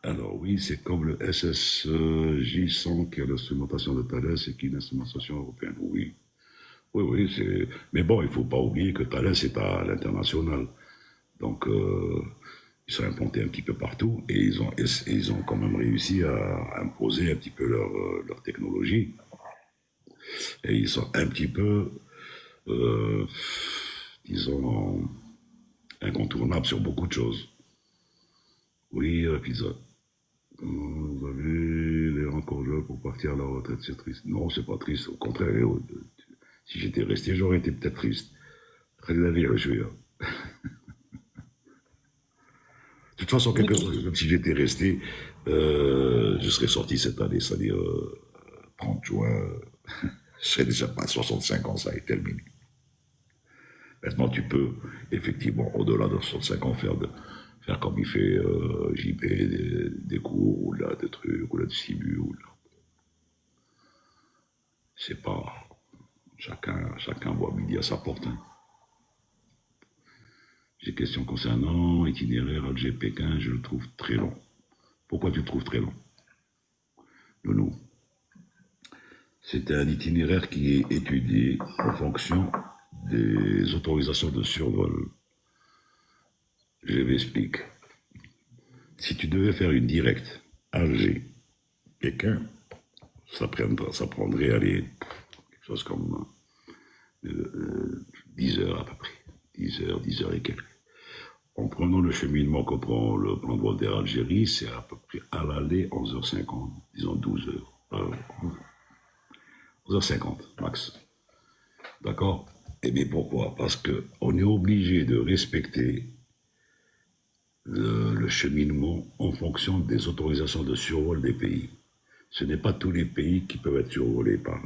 Alors oui, c'est comme le SSJ-100 qui a l'instrumentation de Thales et qui est une instrumentation européenne. Oui, c'est... Mais bon, il ne faut pas oublier que Thales est à l'international. Donc, ils sont implantés un petit peu partout et ils ont quand même réussi à imposer un petit peu leur technologie. Et ils sont un petit peu disons, incontournable sur beaucoup de choses. Oui, pizza. Vous avez l'air encore jeune pour partir à la retraite, c'est triste. Non, c'est pas triste, au contraire, si j'étais resté, j'aurais été peut-être triste. Très la vie, je suis. De toute façon, même si j'étais resté, je serais sorti cette année, c'est-à-dire 30 juin, je serais déjà pas 65 ans, ça est terminé. Maintenant, tu peux, effectivement, au-delà de 65 ans, faire comme il fait JP, des cours, ou là, des trucs, ou là, du CIBU, ou là. C'est pas... Chacun voit midi à sa porte. Hein. J'ai une question concernant itinéraire Alger-Pékin, je le trouve très long. Pourquoi tu le trouves très long? Nounou. C'est un itinéraire qui est étudié en fonction des autorisations de survol. Je m'explique. Si tu devais faire une directe Alger-Pékin, ça prendrait aller quelque chose comme 10 heures à peu près. 10 heures et quelques. En prenant le cheminement qu'on prend le plan de vol d'Air Algérie, c'est à peu près à l'aller 11h50, disons 12 heures. 11h50 max. D'accord? Et bien pourquoi? Parce qu'on est obligé de respecter le cheminement en fonction des autorisations de survol des pays. Ce n'est pas tous les pays qui peuvent être survolés par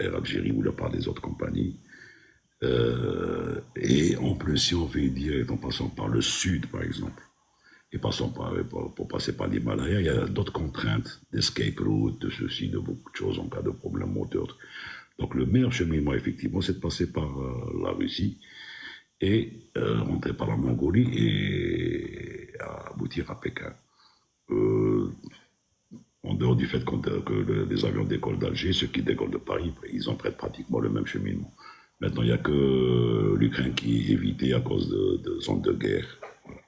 Air Algérie ou par les autres compagnies. Et en plus, si on fait direct en passant par le sud, par exemple, et passant pour passer par l'Himalaya, il y a d'autres contraintes, d'escape route, de ceci, de beaucoup de choses en cas de problème moteur. Donc le meilleur cheminement, effectivement, c'est de passer par la Russie et rentrer par la Mongolie et aboutir à Pékin. En dehors du fait que les avions décollent d'Alger, ceux qui décollent de Paris, ils empruntent pratiquement le même cheminement. Maintenant, il n'y a que l'Ukraine qui est évitée à cause de zones de guerre. Voilà.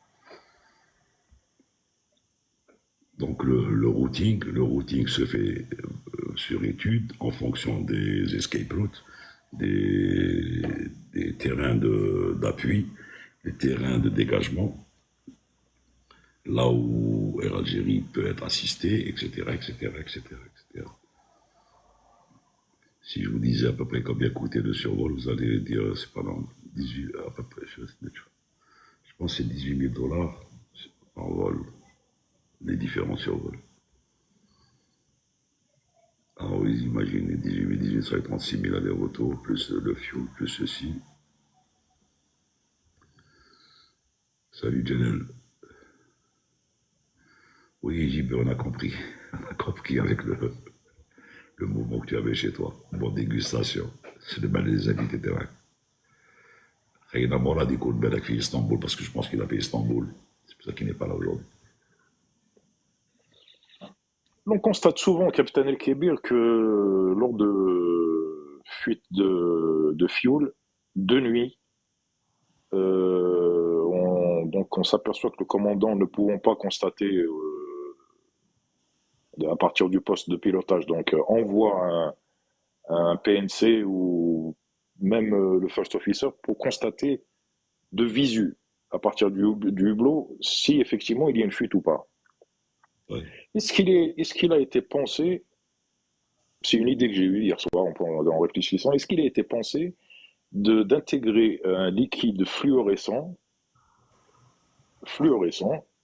Donc le routing se fait sur étude en fonction des escape routes, des terrains d'appui, des terrains de dégagement, là où Air Algérie peut être assistée, etc., etc., etc., etc. Si je vous disais à peu près combien coûtait le survol, vous allez dire, c'est pas dans 18, à peu près, je pense que c'est 18 000 $ par vol, les différents survols. Alors oui, imaginez 18 000, ça fait 36 000 allers-retours, plus le fuel, plus ceci. Salut Janelle. Oui, JB, on a compris. On a compris avec le mouvement que tu avais chez toi. Bonne dégustation. C'est le mal des invités terrain. Reina Mora dit qu'on a fait Istanbul parce que je pense qu'il a fait Istanbul. C'est pour ça qu'il n'est pas là aujourd'hui. On constate souvent, Capitaine El Kébir, que lors de fuites de fuel, de nuit, donc on s'aperçoit que le commandant ne pouvant pas constater à partir du poste de pilotage, donc envoie un PNC ou même le first officer pour constater de visu à partir du hublot si effectivement il y a une fuite ou pas. Oui. Est-ce qu'il a été pensé, c'est une idée que j'ai eue hier soir en réfléchissant, est-ce qu'il a été pensé d'intégrer un liquide fluorescent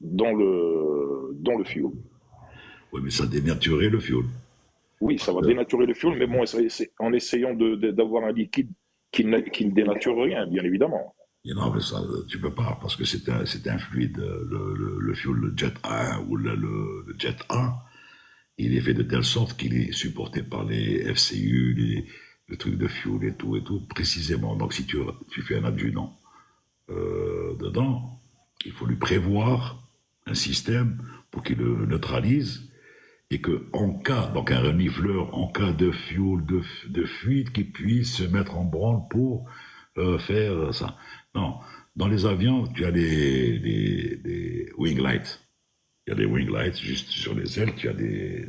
dans le fuel? Oui, mais ça dénaturait le fuel. Oui, ça va dénaturer le fuel, mais bon, c'est en essayant d'avoir un liquide qui ne dénature rien, bien évidemment. Et non, mais ça, tu peux pas, parce que c'est un fluide, le fuel, le Jet A ou le Jet A, il est fait de telle sorte qu'il est supporté par les FCU, le truc de fuel et tout, précisément. Donc si tu fais un adjudant dedans, il faut lui prévoir un système pour qu'il le neutralise et que en cas, donc un renifleur, en cas de fuel, de fuite, qu'il puisse se mettre en branle pour faire ça. Non, dans les avions, tu as des wing lights. Il y a des wing lights juste sur les ailes, tu as des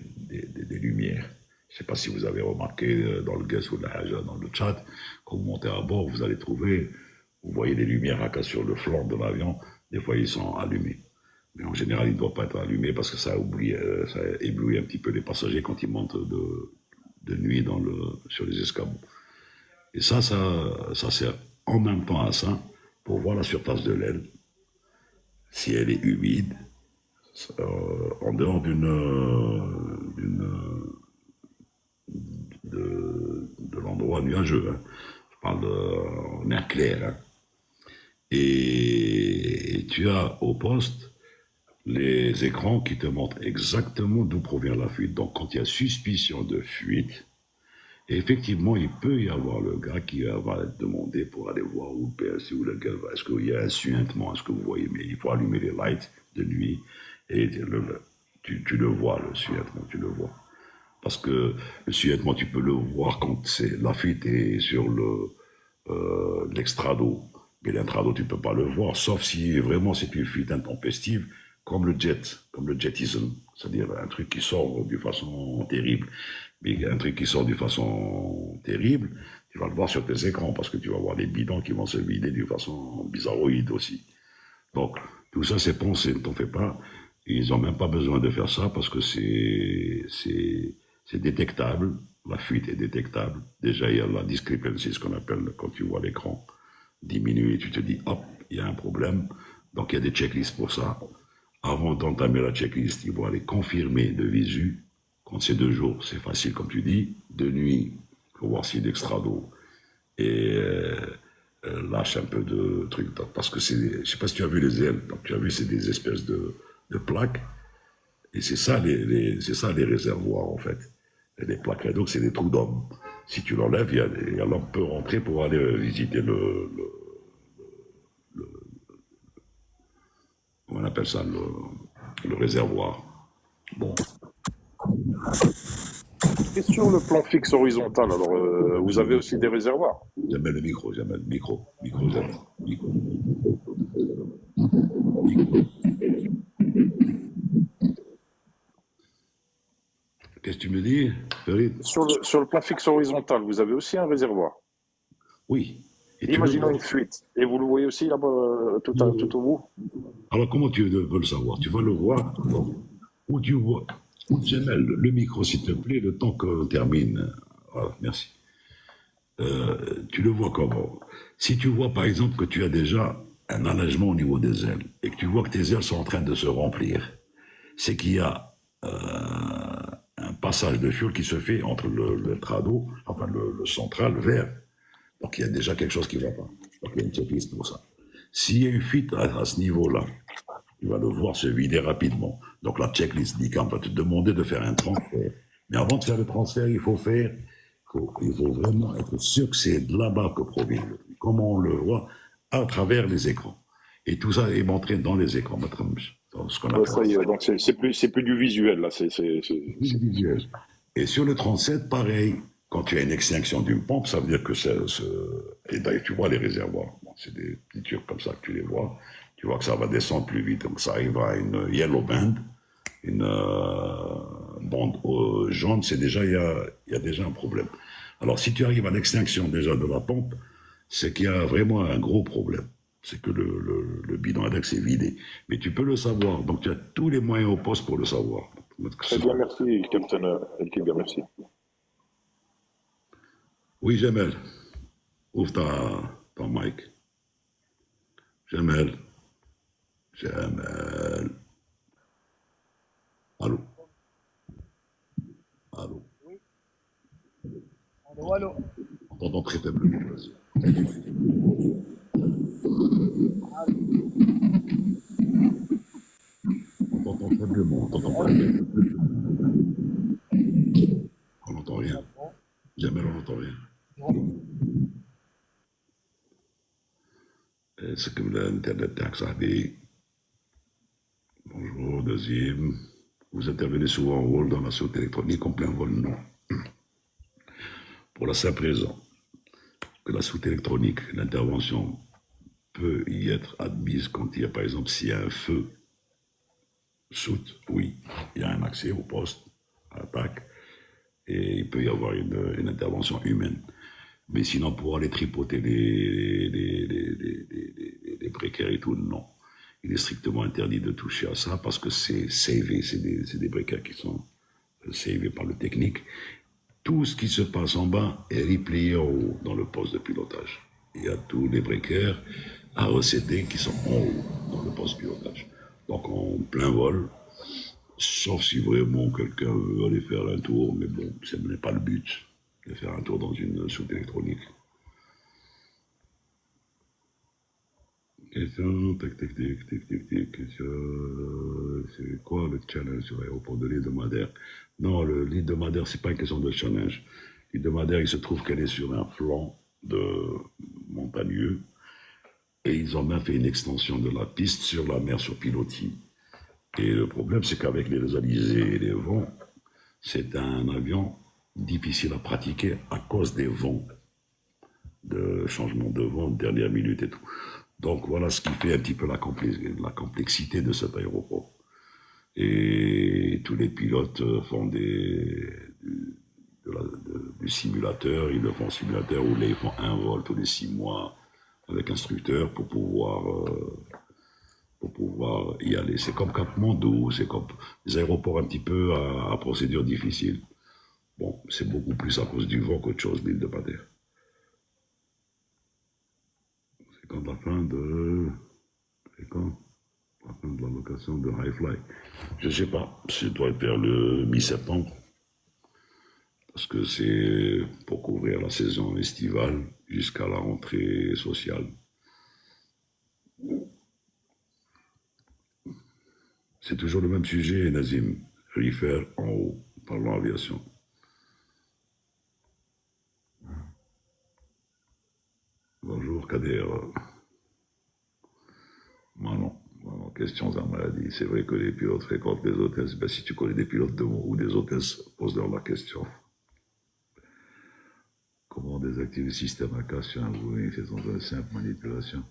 lumières. Je ne sais pas si vous avez remarqué dans le guest ou dans le chat, quand vous montez à bord, vous allez trouver, vous voyez les lumières sur le flanc de l'avion, des fois ils sont allumés. Mais en général, ils ne doivent pas être allumés parce que ça éblouit un petit peu les passagers quand ils montent de nuit sur les escabeaux. Et ça sert en même temps à ça pour voir la surface de l'aile. Si elle est humide, en dehors de l'endroit nuageux, hein. Je parle en air clair. Hein. Et tu as au poste les écrans qui te montrent exactement d'où provient la fuite. Donc quand il y a suspicion de fuite, effectivement, il peut y avoir le gars qui va être demandé pour aller voir où le PLC ou le gars, est-ce qu'il y a un suintement, est-ce que vous voyez, mais il faut allumer les lights de nuit et tu le vois, le suintement, tu le vois. Parce que le suintement, tu peux le voir quand la fuite est sur l'extrado. Mais l'intrado, tu ne peux pas le voir, sauf si vraiment c'est une fuite intempestive, comme le jetism, c'est-à-dire un truc qui sort d'une façon terrible. Mais un truc qui sort d'une façon terrible, tu vas le voir sur tes écrans, parce que tu vas voir les bidons qui vont se vider d'une façon bizarroïde aussi. Donc, tout ça, c'est pensé, ne t'en fais pas. Ils n'ont même pas besoin de faire ça, parce que c'est détectable, la fuite est détectable. Déjà, il y a la discrepancy, ce qu'on appelle, quand tu vois l'écran diminuer, tu te dis, hop, il y a un problème. Donc, il y a des checklists pour ça. Avant d'entamer la checklist, ils vont aller confirmer de visu. Quand c'est 2 jours, c'est facile, comme tu dis. De nuit, il faut voir si l'extrado et lâche un peu de trucs. Parce que je ne sais pas si tu as vu les ailes. Donc, tu as vu, c'est des espèces de plaques. Et c'est ça les réservoirs, en fait. Et les plaques, donc c'est des trous d'hommes. Si tu l'enlèves, l'homme peut rentrer pour aller visiter comment on appelle ça, le réservoir. Bon. Et sur le plan fixe horizontal, alors vous avez aussi des réservoirs? Jamais le micro. Qu'est-ce que tu me dis, Farid? Sur le plan fixe horizontal, vous avez aussi un réservoir. Oui. Et Imaginons une fuite. Et vous le voyez aussi là-bas, tout au bout? Alors, comment tu veux le savoir? Tu vas le voir où tu vois. Jamel, le micro, s'il te plaît, le temps qu'on termine. Voilà, merci. Tu le vois comment? Si tu vois, par exemple, que tu as déjà un allègement au niveau des ailes et que tu vois que tes ailes sont en train de se remplir, c'est qu'il y a un passage de fuel qui se fait entre le trado, enfin le central, vers. Donc il y a déjà quelque chose qui ne va pas. Donc il y a une checklist pour ça. S'il y a une fuite à ce niveau-là, tu vas le voir se vider rapidement. Donc la checklist NICAM va te demander de faire un transfert. Mais avant de faire le transfert, il faut vraiment être sûr que c'est de là-bas que provient le truc. Comment on le voit? À travers les écrans. Et tout ça est montré dans les écrans, dans ce qu'on appelle. Ça y est, donc c'est plus du visuel, là. C'est du visuel. Et sur le 37, pareil. Quand tu as une extinction d'une pompe, ça veut dire que et d'ailleurs, tu vois les réservoirs. Bon, c'est des petits trucs comme ça que tu les vois. Tu vois que ça va descendre plus vite. Donc ça arrive à une yellow band, une bande jaune. C'est déjà, il y a déjà un problème. Alors si tu arrives à l'extinction déjà de la pompe, c'est qu'il y a vraiment un gros problème. C'est que le bidon index est vidé. Mais tu peux le savoir. Donc tu as tous les moyens au poste pour le savoir. très bien, merci, Captain El-Kébir, merci. Oui, Jamel. Ouvre ton mic. Jamel. Allô. Oui. Allô. On t'entend très faiblement, vas-y. On t'entend faiblement, on t'entend pas. On n'entend rien. Jamel, on n'entend rien. C'est comme l'Internet tax AD. Bonjour, deuxième. Vous intervenez souvent en rôle dans la sauté électronique en plein vol, non. Pour la simple raison que la sauté électronique, l'intervention peut y être admise quand il y a, par exemple, s'il y a un feu soute, oui, il y a un accès au poste, à l'attaque. et il peut y avoir une intervention humaine. Mais sinon, pour aller tripoter les précaires et tout, non. Il est strictement interdit de toucher à ça parce que c'est savé, c'est des précaires qui sont savés par le technique. Tout ce qui se passe en bas est replié en haut dans le poste de pilotage. Il y a tous les précaires à recéder qui sont en haut dans le poste de pilotage. Donc en plein vol, sauf si vraiment quelqu'un veut aller faire un tour, mais bon, ce n'est pas le but de faire un tour dans une soute électronique. Question, c'est quoi le challenge sur l'aéroport de l'île de Madère? Non, l'île de Madère, c'est pas une question de challenge. L'île de Madère, il se trouve qu'elle est sur un flanc de montagneux, et ils ont même fait une extension de la piste sur la mer sur pilotis. Et le problème, c'est qu'avec les alizés et les vents, c'est un avion difficile à pratiquer à cause des vents, de changement de vent de dernière minute et tout. Donc voilà ce qui fait un petit peu la complexité de cet aéroport. Et tous les pilotes font du simulateur, ils le font simulateur, ou ils font un vol tous les 6 mois avec instructeur pour pouvoir y aller. C'est comme Cap-Mondou, c'est comme des aéroports un petit peu à procédure difficile. Bon, c'est beaucoup plus à cause du vent qu'autre chose, l'île de Madère. C'est quand la fin de... C'est quand la fin de la location de High Fly? Je sais pas, ça doit être vers le mi-septembre. Parce que c'est pour couvrir la saison estivale jusqu'à la rentrée sociale. C'est toujours le même sujet, Nazim. Refer en haut, parlons aviation. Bonjour, Kader. Manon, question à maladie. C'est vrai que les pilotes fréquentent les hôtesses. Ben, si tu connais des pilotes de ou des hôtesses, pose-leur la question. Comment désactiver le système AK sur un Boeing? C'est une simple manipulation.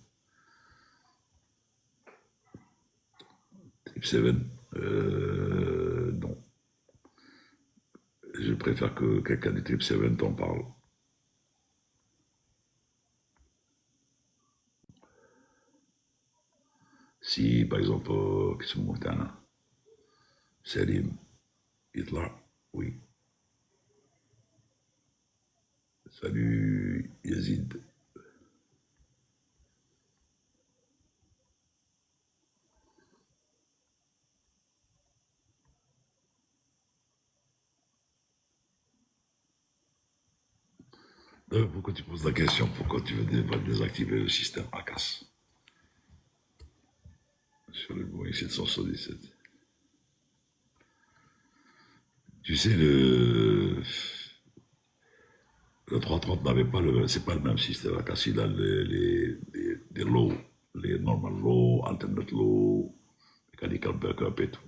Type 7, non. Je préfère que quelqu'un du Type 7 t'en parle. Si, par exemple, qu'est-ce que Montana, Selim, Hitler, oui. Salut, Yazid. Pourquoi tu poses la question? Pourquoi tu veux désactiver le système ACAS sur le Boeing 777? Tu sais, le 330 n'avait pas c'est pas le même système ACAS. Il a les low, les normal low, alternate low, mechanical backup et tout.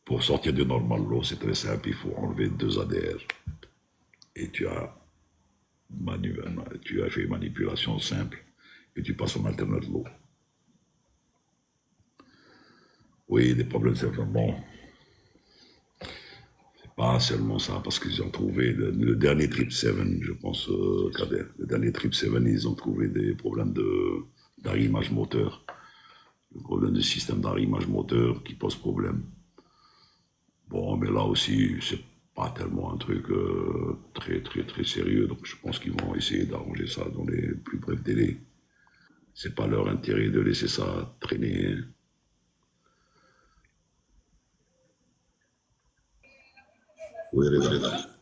Pour sortir du normal low, c'est très simple. Il faut enlever 2 ADR. Et tu as fait une manipulation simple et tu passes en alternate low. Oui, des problèmes simplement. C'est pas seulement ça, parce qu'ils ont trouvé le dernier Trip 7, je pense, Kader, le dernier Trip 7, ils ont trouvé des problèmes d'arrimage moteur. Le problème du système d'arrimage moteur qui pose problème. Bon, mais là aussi, c'est pas tellement un truc très sérieux, donc je pense qu'ils vont essayer d'arranger ça dans les plus brefs délais. C'est pas leur intérêt de laisser ça traîner. Oui, Reda.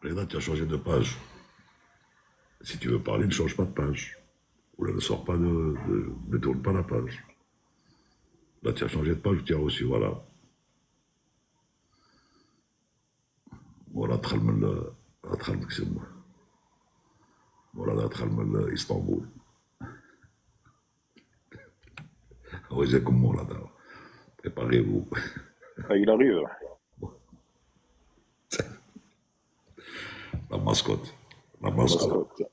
Reda, tu as changé de page. Si tu veux parler, ne change pas de page. Ou là, ne sors pas ne tourne pas la page. Là, tu as changé de page, tu as reçu, voilà. Voilà, voilà, Istanbul. Oui, comme moi, là, préparez-vous. Ah, il arrive. La mascotte. La La mascotte. mascotte.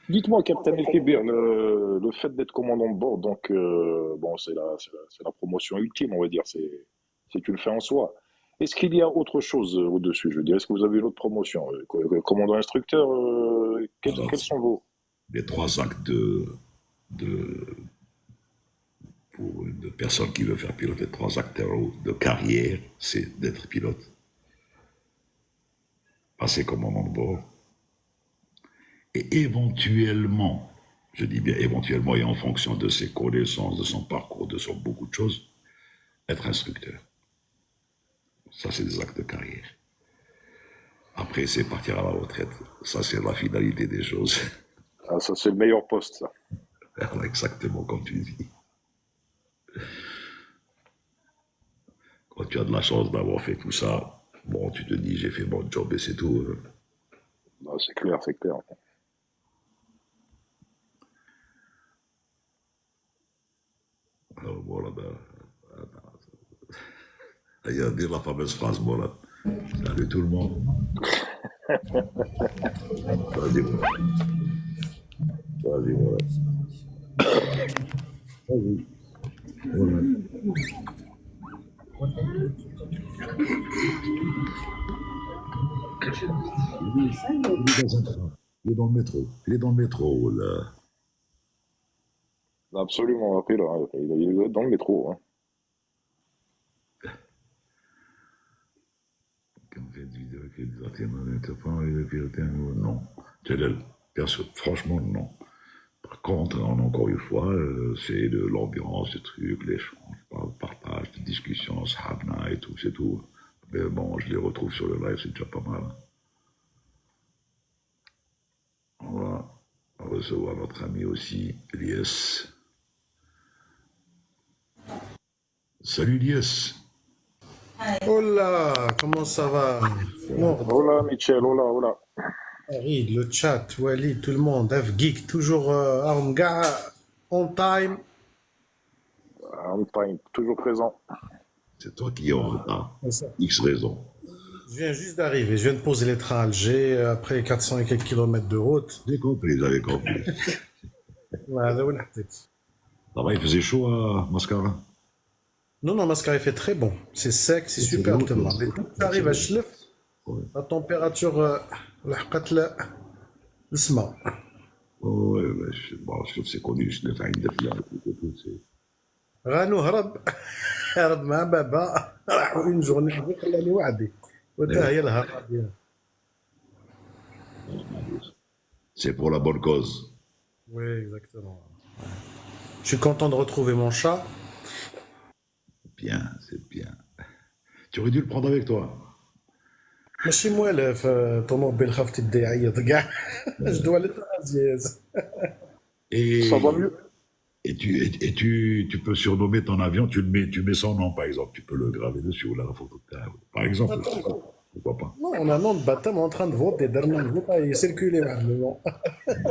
Dites-moi, Captain El Kébir, le fait d'être commandant de bord, donc, bon, c'est la promotion ultime, on va dire, c'est tu le fais en soi. Est-ce qu'il y a autre chose au-dessus? Je veux dire, est-ce que vous avez une autre promotion? Commandant instructeur, Alors, quels sont vos? les trois actes de, pour une personne qui veut faire piloter trois actes de carrière, c'est d'être pilote, passer commandant de bord, et éventuellement, je dis bien éventuellement et en fonction de ses connaissances, de son parcours, de son beaucoup de choses, être instructeur. Ça, c'est des actes de carrière. Après, c'est partir à la retraite. Ça, c'est la finalité des choses. Ah, ça, c'est le meilleur poste, ça. Voilà, exactement comme tu dis. Quand tu as de la chance d'avoir fait tout ça, bon, tu te dis, j'ai fait mon job et c'est tout. Ah, c'est clair, c'est clair. Alors, voilà, il y a dire la fameuse phrase, voilà. Salut tout le monde. Vas-y, voilà. Vas-y, voilà. Vas-y. Voilà. Il est dans le métro. Il est dans le métro, là. Absolument, après, là, il est dans le métro. Hein. Quand on fait une vidéo qui dit, ah, tiens, t'as pas envie de piloter un nouveau? Non. Perso, franchement, non. Par contre, encore une fois, c'est de l'ambiance, des trucs, l'échange, le partage, des discussions, Sahabna et tout, c'est tout. Mais bon, je les retrouve sur le live, c'est déjà pas mal. On va recevoir notre ami aussi, Elias. Salut Elias. Hola, comment ça va? Bon, Hola, Michel, hola, hola. Farid, le chat, Walid, tout le monde, F Geek, toujours Armga, on time. On time, toujours présent. C'est toi qui es en retard. C'est ça. X raison. Je viens juste d'arriver, je viens de poser les trains à Alger, après 400 et quelques kilomètres de route. J'ai compris, j'avais compris. Voilà, où نحطيت. Là-bas, il faisait chaud à Mascara. Non, non, Mascara, il fait très bon. C'est sec, c'est C'est super bon, tellement. c'est- Mais quand tu arrives à Chlef, Ouais. la température, لحقت السما. Ouais, ouais, bon, je trouve que c'est connu, je l'ai fait une défilade et tout, c'est... غانو هرب هرب مع بابا راحوا اون جورني خلاني وحدي وتا هي الهرب ديالها. C'est pour la bonne cause. Oui, exactement. Je suis content de retrouver mon chat. Bien, c'est bien. Tu aurais dû le prendre avec toi. ماشي موالف طوموبيل خفت يبدا يعيط كاع اش دوا للترازيز. Et, Ça va mieux? tu peux surnommer ton avion, tu mets son nom, par exemple. Tu peux le graver dessus ou là, la photo de ta... Par exemple, pourquoi pas. Non, on a un nom de baptême en train de voter, درنا نفوت يسيركولي واحد المومون.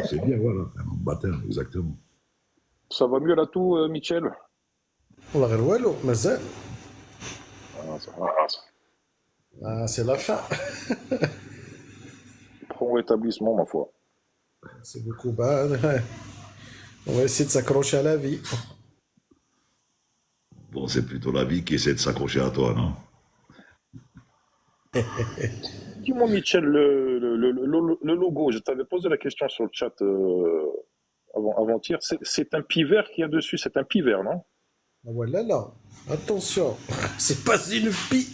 C'est bien, voilà, un nom de baptême, exactement. Ça va mieux là tout, Michel? والله غير والو مازال. Ah, ça va. Ah, c'est la fin. Prompt rétablissement, ma foi. C'est beaucoup. Bah, ouais. On va essayer de s'accrocher à la vie. Bon, c'est plutôt la vie qui essaie de s'accrocher à toi, non? Dis-moi, Michel, le logo, je t'avais posé la question sur le chat avant-hier. C'est un pivert qu'il y a dessus, c'est un pivert, non? Ah ouais, là, là. Attention, c'est pas une pie.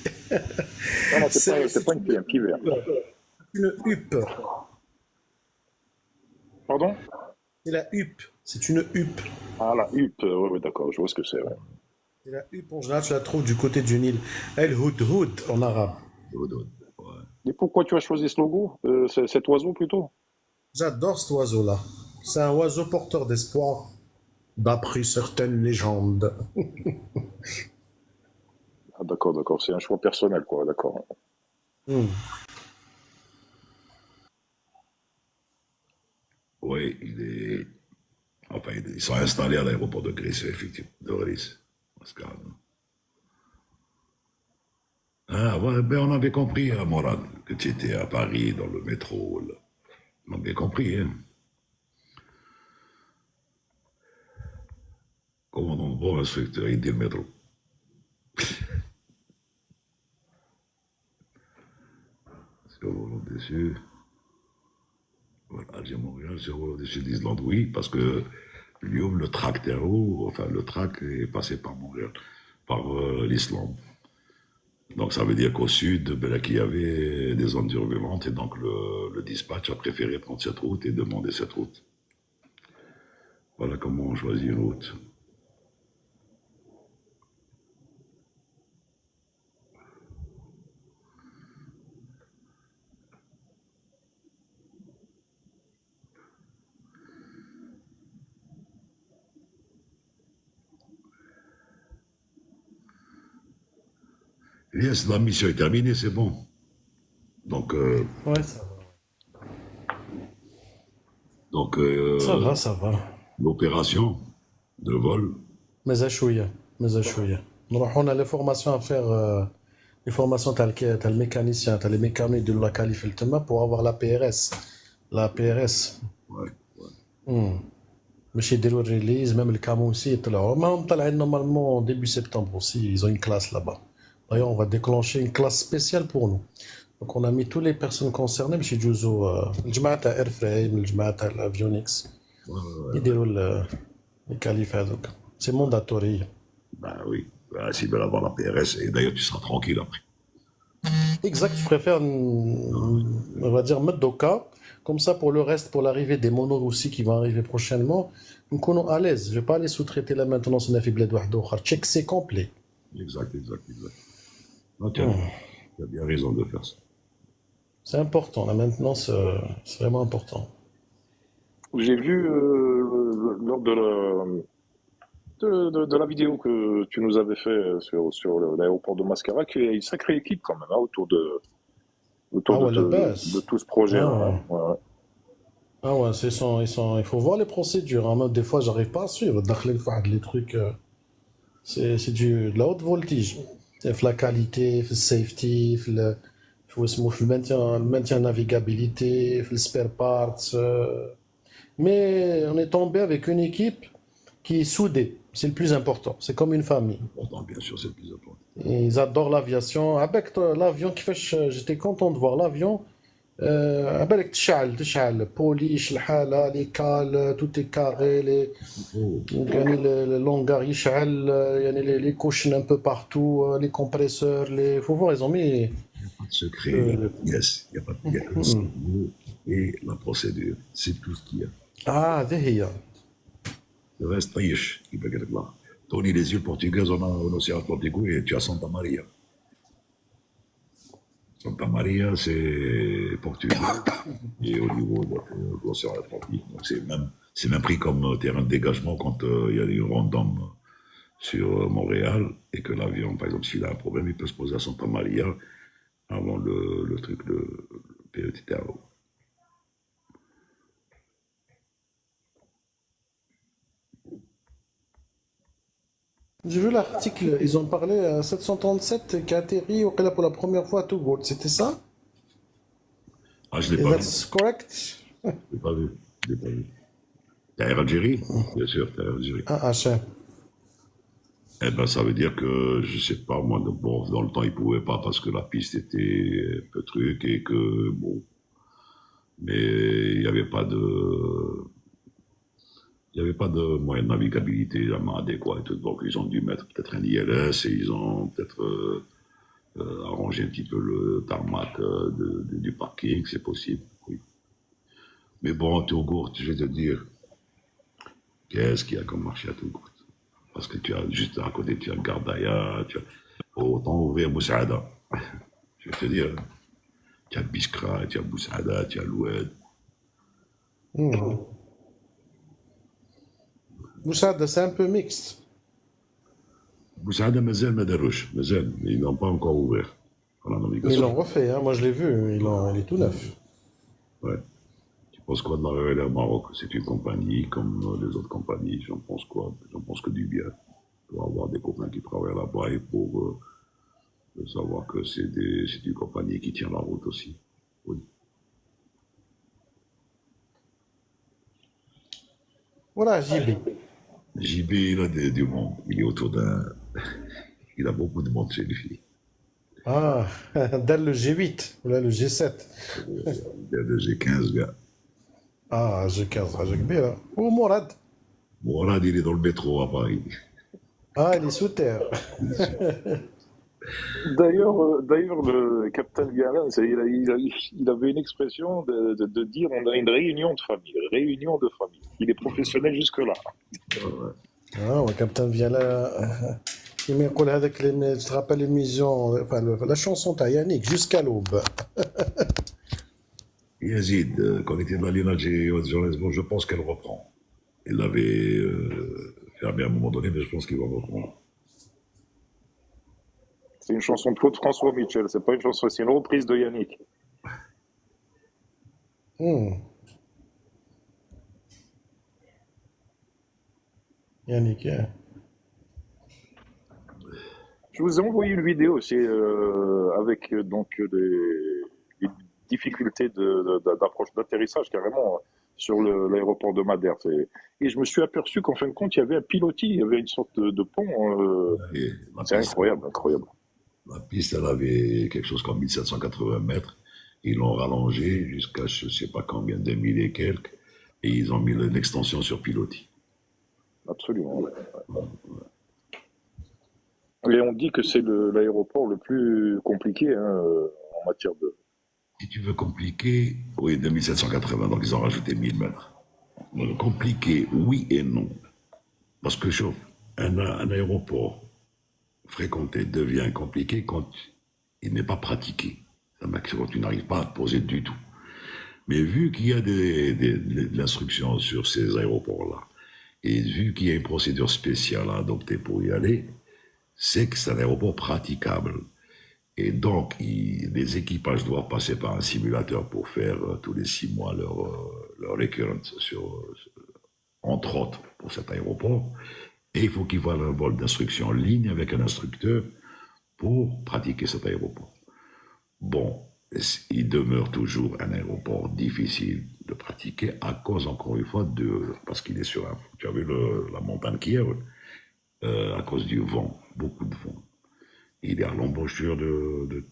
Non, non, c'est pas une pie, un pivert. Une huppe. Pardon? C'est la huppe. C'est une huppe. Ah, la huppe, ouais, d'accord, je vois ce que c'est. Ouais. C'est la huppe, en général, tu la trouves du côté du Nil. El Hudhud en arabe. Ouais. Et pourquoi tu as choisi ce logo, cet oiseau plutôt? J'adore cet oiseau-là. C'est un oiseau porteur d'espoir, d'après certaines légendes. Ah, d'accord, d'accord, c'est un choix personnel, quoi, d'accord. Hmm. Oui, enfin, ils sont installés à l'aéroport de Gris, effectivement, de Gris, Pascal. Ah, ouais, ben on avait compris, hein, Morad, que tu étais à Paris, dans le métro. Là. On avait compris, hein. commandant de bord, instructeur, il dit le métro. Sur le volant dessus. Voilà, Alger-Montréal, sur le volant dessus d'Islande, oui, parce que Lyon, le track terreau, enfin le track est passé par Montréal, par l'Islande. Donc ça veut dire qu'au sud, ben, là, qu'il y avait des zones turbulentes et donc le dispatch a préféré prendre cette route et demander cette route. Voilà comment on choisit une route. Eh bien, la mission est terminée, c'est bon. Donc, Ouais, ça va. donc Ça va, ça va. l'opération de vol, مازال شوية مازال شوية نروحوا لنا لي فورماسيون افير لي فورماسيون تاع الميكانيسيان تاع لي ميكانو يديروا لا كاليف تما بور افوار لا بي ار اس لا بي ار اس ouais, باش يديروا الريليز ميم الكامون aussi يطلعوا ما هم طالعين نورمالمون ديبي سبتمبر aussi ils ont une classe là-bas d'ailleurs on va déclencher une classe spéciale pour nous donc on a mis toutes les personnes concernées باش يجوزوا الجماعة تاع اير فريم الجماعة تاع الافيونيكس يديروا لي كاليف هذوك سي مونداتوري ben oui, ben, s'ils veulent avoir la PRS, et d'ailleurs tu seras tranquille après. Exact, je préfère, on va dire, mettre Doka. Comme ça, pour le reste, pour l'arrivée des monos aussi qui vont arriver prochainement, nous sommes à l'aise. Je ne vais pas aller sous-traiter la maintenance de la fibre de check, c'est complet. Exact. Non, tu as bien raison de faire ça. C'est important, la maintenance, c'est vraiment important. J'ai vu lors de la vidéo que tu nous avais fait sur l'aéroport de Mascara qu'il y a une sacrée équipe quand même hein, autour Ah ouais, la base. de tout ce projet. Ah Hein. ouais. Ouais. Ah ouais, il faut voir les procédures. Hein. Même des fois, j'arrive pas à suivre. Dakhler fahd les trucs, c'est de la haute voltige. في la qualité, في safety, في le maintien navigabilité, في spare parts. Mais on est tombé avec une équipe qui est soudée. C'est le plus important. C'est comme une famille. Important, bien sûr, c'est le plus important. Ils adorent l'aviation. Avec l'avion, j'étais content de voir l'avion. بالك تشعل بوليش الحاله لي كال tout est carré يعني اللونغار يشعل يعني les cushions un peu partout les compresseurs les faut voir ils ont mis Pas de secret, yes, il n'y a pas de le cerveau et la procédure, c'est tout ce qu'il y a. هذه هي Le reste, طيش, il va là. Tony, les îles portugaises, on a un océan Atlantique et tu as Santa Maria. Santa Maria, c'est portugais et au niveau de l'océan Atlantique. Donc c'est même pris comme terrain de dégagement quand il y a des random sur Montréal et que l'avion, par exemple, s'il a un problème, il peut se poser à Santa Maria avant le truc de PETTAO. j'ai vu l'article ils ont parlé à 737 qui a atterri au Kenya pour la première fois à Togo c'était ça Ah, je ne l'ai et pas vu. that's correct Je ne l'ai pas vu. Je l'ai pas vu. T'as Air Algérie? Bien sûr, t'as Air Algérie. ah Hachem Eh ben, ça veut dire que, je sais pas, moi, bon, dans le temps, ils pouvaient pas parce que la piste était un peu truc et que, bon. Mais il n'y avait pas de. Il n'y avait pas de moyen de navigabilité vraiment adéquat et tout. Donc, ils ont dû mettre peut-être un ILS et ils ont peut-être arrangé un petit peu le tarmac du parking, c'est possible, oui. Mais bon, Togourt, je vais te dire, qu'est-ce qu'il y a comme marché à Togourt? Parce que tu as juste à côté, tu as le Gardaya, tu as autant ouvrir Boussaada. Je vais te dire, tu as Biskra, tu as Boussaada, tu as Loued. Moussada c'est un peu mixte Boussaada, Mazel, Madarouche, Mazel, ils n'ont pas encore ouvert pour la mais ils navigation. l'ont refait hein. Moi je l'ai vu il est tout neuf. Ouais. Tu penses quoi de la Royal Air Maroc? C'est une compagnie comme les autres compagnies. J'en pense quoi? J'en pense que du bien. Pour avoir des copains qui travaillent là-bas et pour savoir que c'est une compagnie qui tient la route aussi. Oui. Voilà JB JB, il a du monde. Il est autour d'un. Il a beaucoup de monde chez lui. Ah, dans le G8, ou là le G7. Il a le G15 gars. Ah, G15, حاجة كبيرة. Ou Mourad. Mourad, il est dans le métro à Paris. Ah, il est sous terre. D'ailleurs, le capitaine Galin, il avait une expression de dire on a une réunion de famille. Réunion de famille. Il est professionnel jusque-là. Ah, le capitaine vient là. كيما يقول هذاك tu te rappelles l'émission, enfin la chanson تاع Yannick, jusqu'à l'aube. Yazid, quand il était dans l'Algérie, bon, je pense qu'elle reprend. Il l'avait fermé à un moment donné, mais je pense qu'il va reprendre. C'est une chanson de Claude François Michel, c'est pas une chanson, c'est une reprise de Yannick. Yannick, hein. Je vous ai envoyé une vidéo aussi avec donc les difficultés d'approche d'atterrissage carrément sur l'aéroport de Madère. Et je me suis aperçu qu'en fin de compte, il y avait un pilotis, il y avait une sorte de pont. C'est incroyable, incroyable. La piste, elle avait quelque chose comme 1780 mètres. Ils l'ont rallongée jusqu'à je ne sais pas combien, 2000 et quelques. Et ils ont mis une extension sur pilotis. Absolument. Ouais. Et on dit que c'est l'aéroport le plus compliqué en matière de... Si tu veux compliquer, oui, 2780, donc ils ont rajouté 1000 mètres. Compliqué, oui et non. Parce que chauffe, un aéroport fréquenté devient compliqué quand il n'est pas pratiqué. C'est-à-dire quand tu n'arrives pas à te poser du tout. Mais vu qu'il y a de l'instruction sur ces aéroports-là, et vu qu'il y a une procédure spéciale à adopter pour y aller, c'est que c'est un aéroport praticable. Et donc, les équipages doivent passer par un simulateur pour faire tous les 6 mois leur recurrence entre autres, pour cet aéroport. Et il faut qu'ils voient un vol d'instruction en ligne avec un instructeur pour pratiquer cet aéroport. Bon, il demeure toujours un aéroport difficile de pratiquer à cause, encore une fois, parce qu'il est sur tu as vu la montagne Kiev, à cause du vent, beaucoup de vent. Il est à l'embouchure de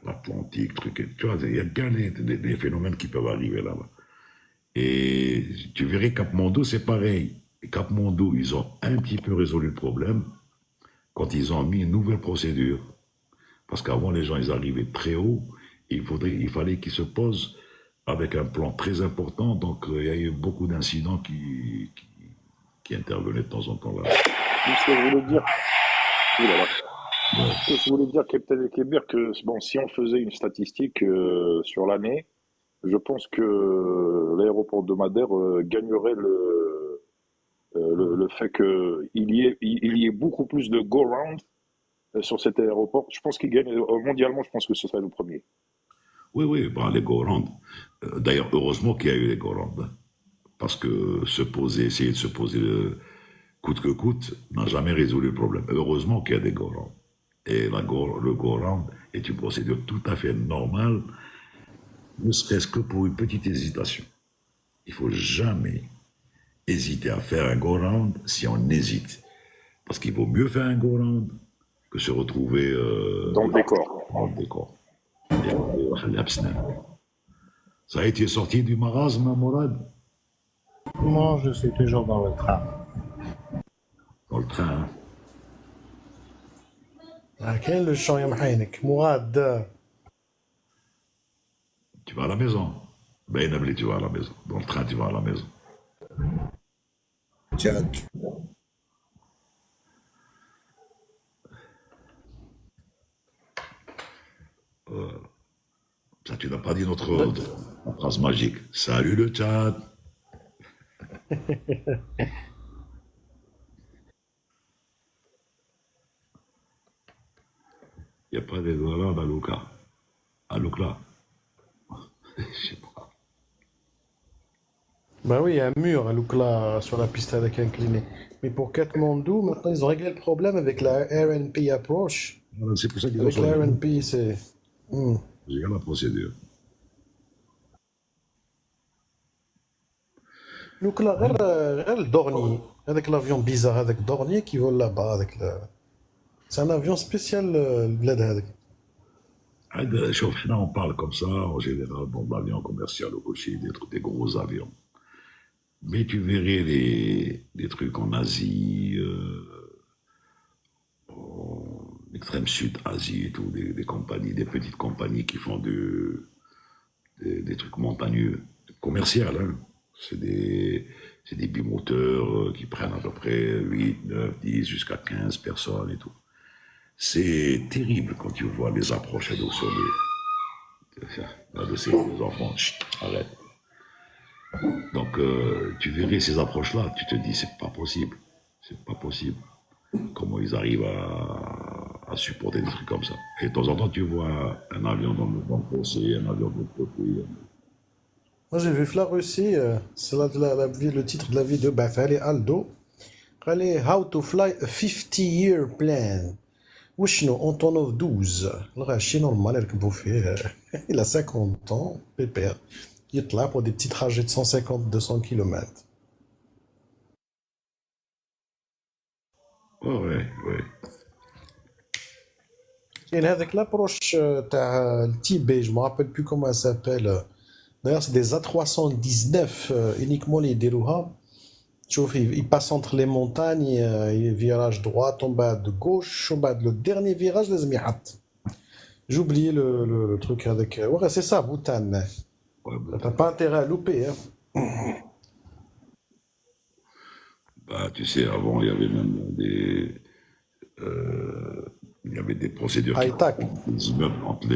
l'Atlantique, tu vois, il y a bien des phénomènes qui peuvent arriver là-bas. Et tu verrais Cap-Mondo, c'est pareil. Cap-Mondo, ils ont un petit peu résolu le problème quand ils ont mis une nouvelle procédure. Parce qu'avant, les gens, ils arrivaient très haut. Il fallait qu'ils se posent avec un plan très important. Donc, il y a eu beaucoup d'incidents qui intervenaient de temps en temps là. Ce que je voulais dire... Ce que je voulais dire, Capitaine Kébir, que bon, si on faisait une statistique sur l'année, je pense que l'aéroport de Madère gagnerait le fait qu'il y ait beaucoup plus de go-round sur cet aéroport. Je pense qu'il gagne mondialement, je pense que ce serait le premier. Oui, bah, les go-round. D'ailleurs, heureusement qu'il y a eu les go-round. Parce que essayer de se poser coûte que coûte n'a jamais résolu le problème. Heureusement qu'il y a des go-round. Et le go-round est une procédure tout à fait normale, ne serait-ce que pour une petite hésitation. Il ne faut jamais hésiter à faire un go-round si on hésite. Parce qu'il vaut mieux faire un go-round que se retrouver dans le décor. Dans le décor. Ça a été sorti du marasme, Mourad? Non, je suis toujours dans le train. Dans le train, hein? كاين le chant يمحينك Mourad. Tu vas à la maison. Ben Nabli, tu vas à la maison. Dans le train, tu vas à la maison. Tchad. Ça, tu n'as pas dit notre phrase magique. Salut le Tchad. Il n'y a pas de dollars à Luca. À Lucla. Je sais pas. Bah oui, il y a un mur à Loukla sur la piste avec incliné. Mais pour Katmandou, maintenant ils ont réglé le problème avec la RNP approach. Voilà, c'est pour ça qu'ils ont Avec la changé. RNP, c'est. J'ai la procédure. Donc là, le Dornier, avec l'avion bizarre, avec Dornier qui vole là-bas, avec le... C'est un avion spécial, le bled هذاك. شوف, احنا on parle comme ça, en général, bon, l'avion commercial au cocher, des gros avions. Mais tu verrais des trucs en Asie, en extrême sud Asie et tout, des compagnies, des petites compagnies qui font des trucs montagneux, commercial, hein. C'est des bimoteurs qui prennent à peu près 8, 9, 10, jusqu'à 15 personnes et tout. C'est terrible quand tu vois les approches sur de ces enfants. Chut, arrête. Donc, tu verrais ces approches-là, tu te dis, c'est pas possible. C'est pas possible. Comment ils arrivent à supporter des trucs comme ça. Et de temps en temps, tu vois un avion dans le fossé, un avion de l'autre côté. Moi, j'ai vu la Russie, c'est le titre de la vidéo, bah, fallait Aldo. Fallait How to fly a 50-year plan. وشنو Antonov 12 الغاشي نورمال يركبوا فيه il a 50 ans pépère يطلع pour des petits trajets de 150-200 km. Oh, ouais, ouais. كاين هذاك l'approche تاع التيبي je me rappelle plus comment elle s'appelle. D'ailleurs c'est des A319 uniquement اللي يديروها. تشوف il passe entre les montagnes, virage droite, en bas de gauche, en bas le dernier virage لازم يحط. J'ai oublié le truc avec... Ouais, c'est ça, Bhutan. Ouais, T'as pas intérêt à louper, hein. bah, tu sais, avant, il y avait même il y avait des procédures qui High-tech. des immeubles entre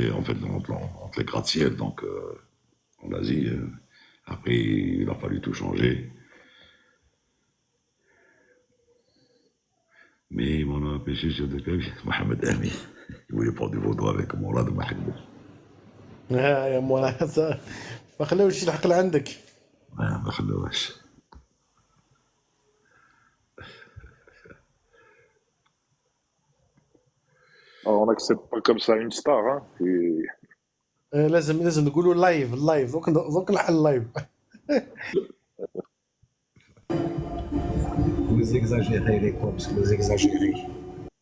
les gratte-ciel, donc en Asie. Après, il a fallu tout changer. Mais il m'en a empêché sur des cas, Mohamed Ami. Il voulait prendre des photos avec moi là de Mohamed. يا مولاي ما خلاوش يلحق لعندك. ما خلوهاش. Alors, on n'accepte pas comme ça une star, hein. لازم نقولوا لايف دوك نحل لايف. Vous exagérez les cops, vous exagérez.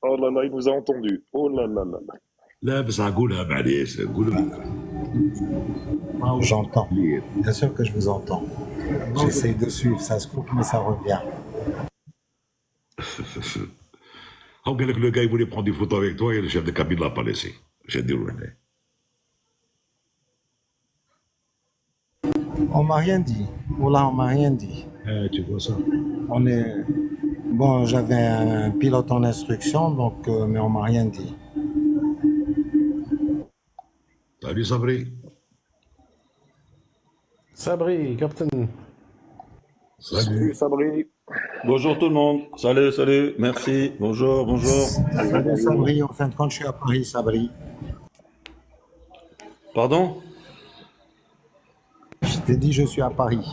Oh là là, il nous a entendus. Oh là là là là. لا بس أقولها معليش نقولها. J'entends. Bien sûr que je vous entends. J'essaye de suivre, ça se coupe, mais ça revient. On قال لك le gars il voulait prendre des photos avec toi et le chef de cabine l'a pas laissé. J'ai dit ouais. On m'a rien dit. Oula, on m'a rien dit. Tu vois ça. On est... Bon, j'avais un pilote en instruction, donc, mais on m'a rien dit. Salut Sabri. Sabri, captain. Salut Sabri. Bonjour tout le monde. Salut, salut. Merci. Bonjour, bonjour. Salut Sabri, en fin de compte, je suis à Paris, Sabri. Pardon? Je t'ai dit, je suis à Paris.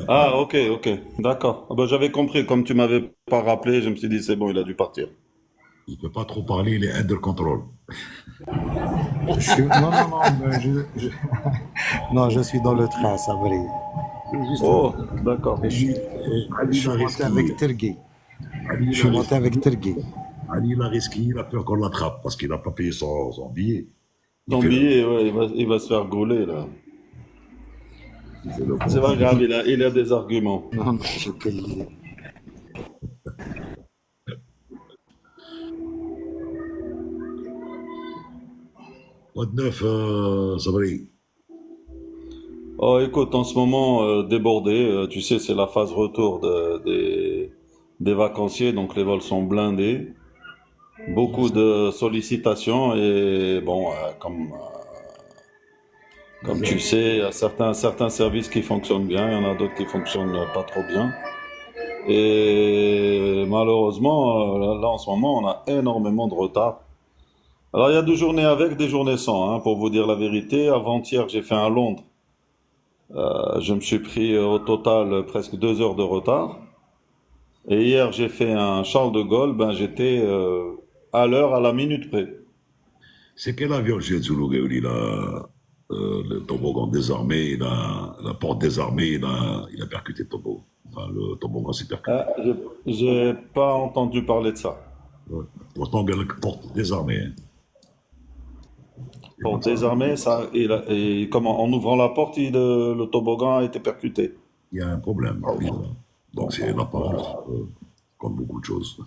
Ah, ok, ok. D'accord. Ah bah, j'avais compris. Comme tu m'avais pas rappelé, je me suis dit, c'est bon, il a dû partir. Il peut pas trop parler, il est under control. Non, non, non, non, je suis dans le train, Sabri. Oh, d'accord. Je suis monté avec Tergui. Je suis monté avec Tergui. Ali il a risqué, il a peur qu'on l'attrape parce qu'il n'a pas payé son billet. Ton billet, ouais, il va se faire gauler, là. C'est pas grave, il a des arguments. Non, non, j'ai payé. Quoi de neuf, Sabri? Oh, écoute, en ce moment, débordé, tu sais, c'est la phase retour des vacanciers, donc les vols sont blindés. Beaucoup de sollicitations et bon, comme tu sais, il y a certains services qui fonctionnent bien, il y en a d'autres qui fonctionnent pas trop bien. Et malheureusement, là en ce moment, on a énormément de retard. Alors il y a des journées avec, des journées sans, hein, pour vous dire la vérité. Avant-hier, j'ai fait un Londres. Je me suis pris au total presque 2 heures de retard. Et hier, j'ai fait un Charles de Gaulle, ben j'étais à l'heure, à la minute près. C'est quel avion, Jet Zulu, là? le toboggan désarmé, la porte désarmée, il a percuté le toboggan. Enfin, le toboggan s'est percuté. Ah, j'ai pas entendu parler de ça. Ouais. Pourtant, la porte désarmée. Hein. Pour désarmer, ça, et comment, en ouvrant la porte, le toboggan a été percuté. Il y a un problème. Donc, c'est l'apparence, comme beaucoup de choses.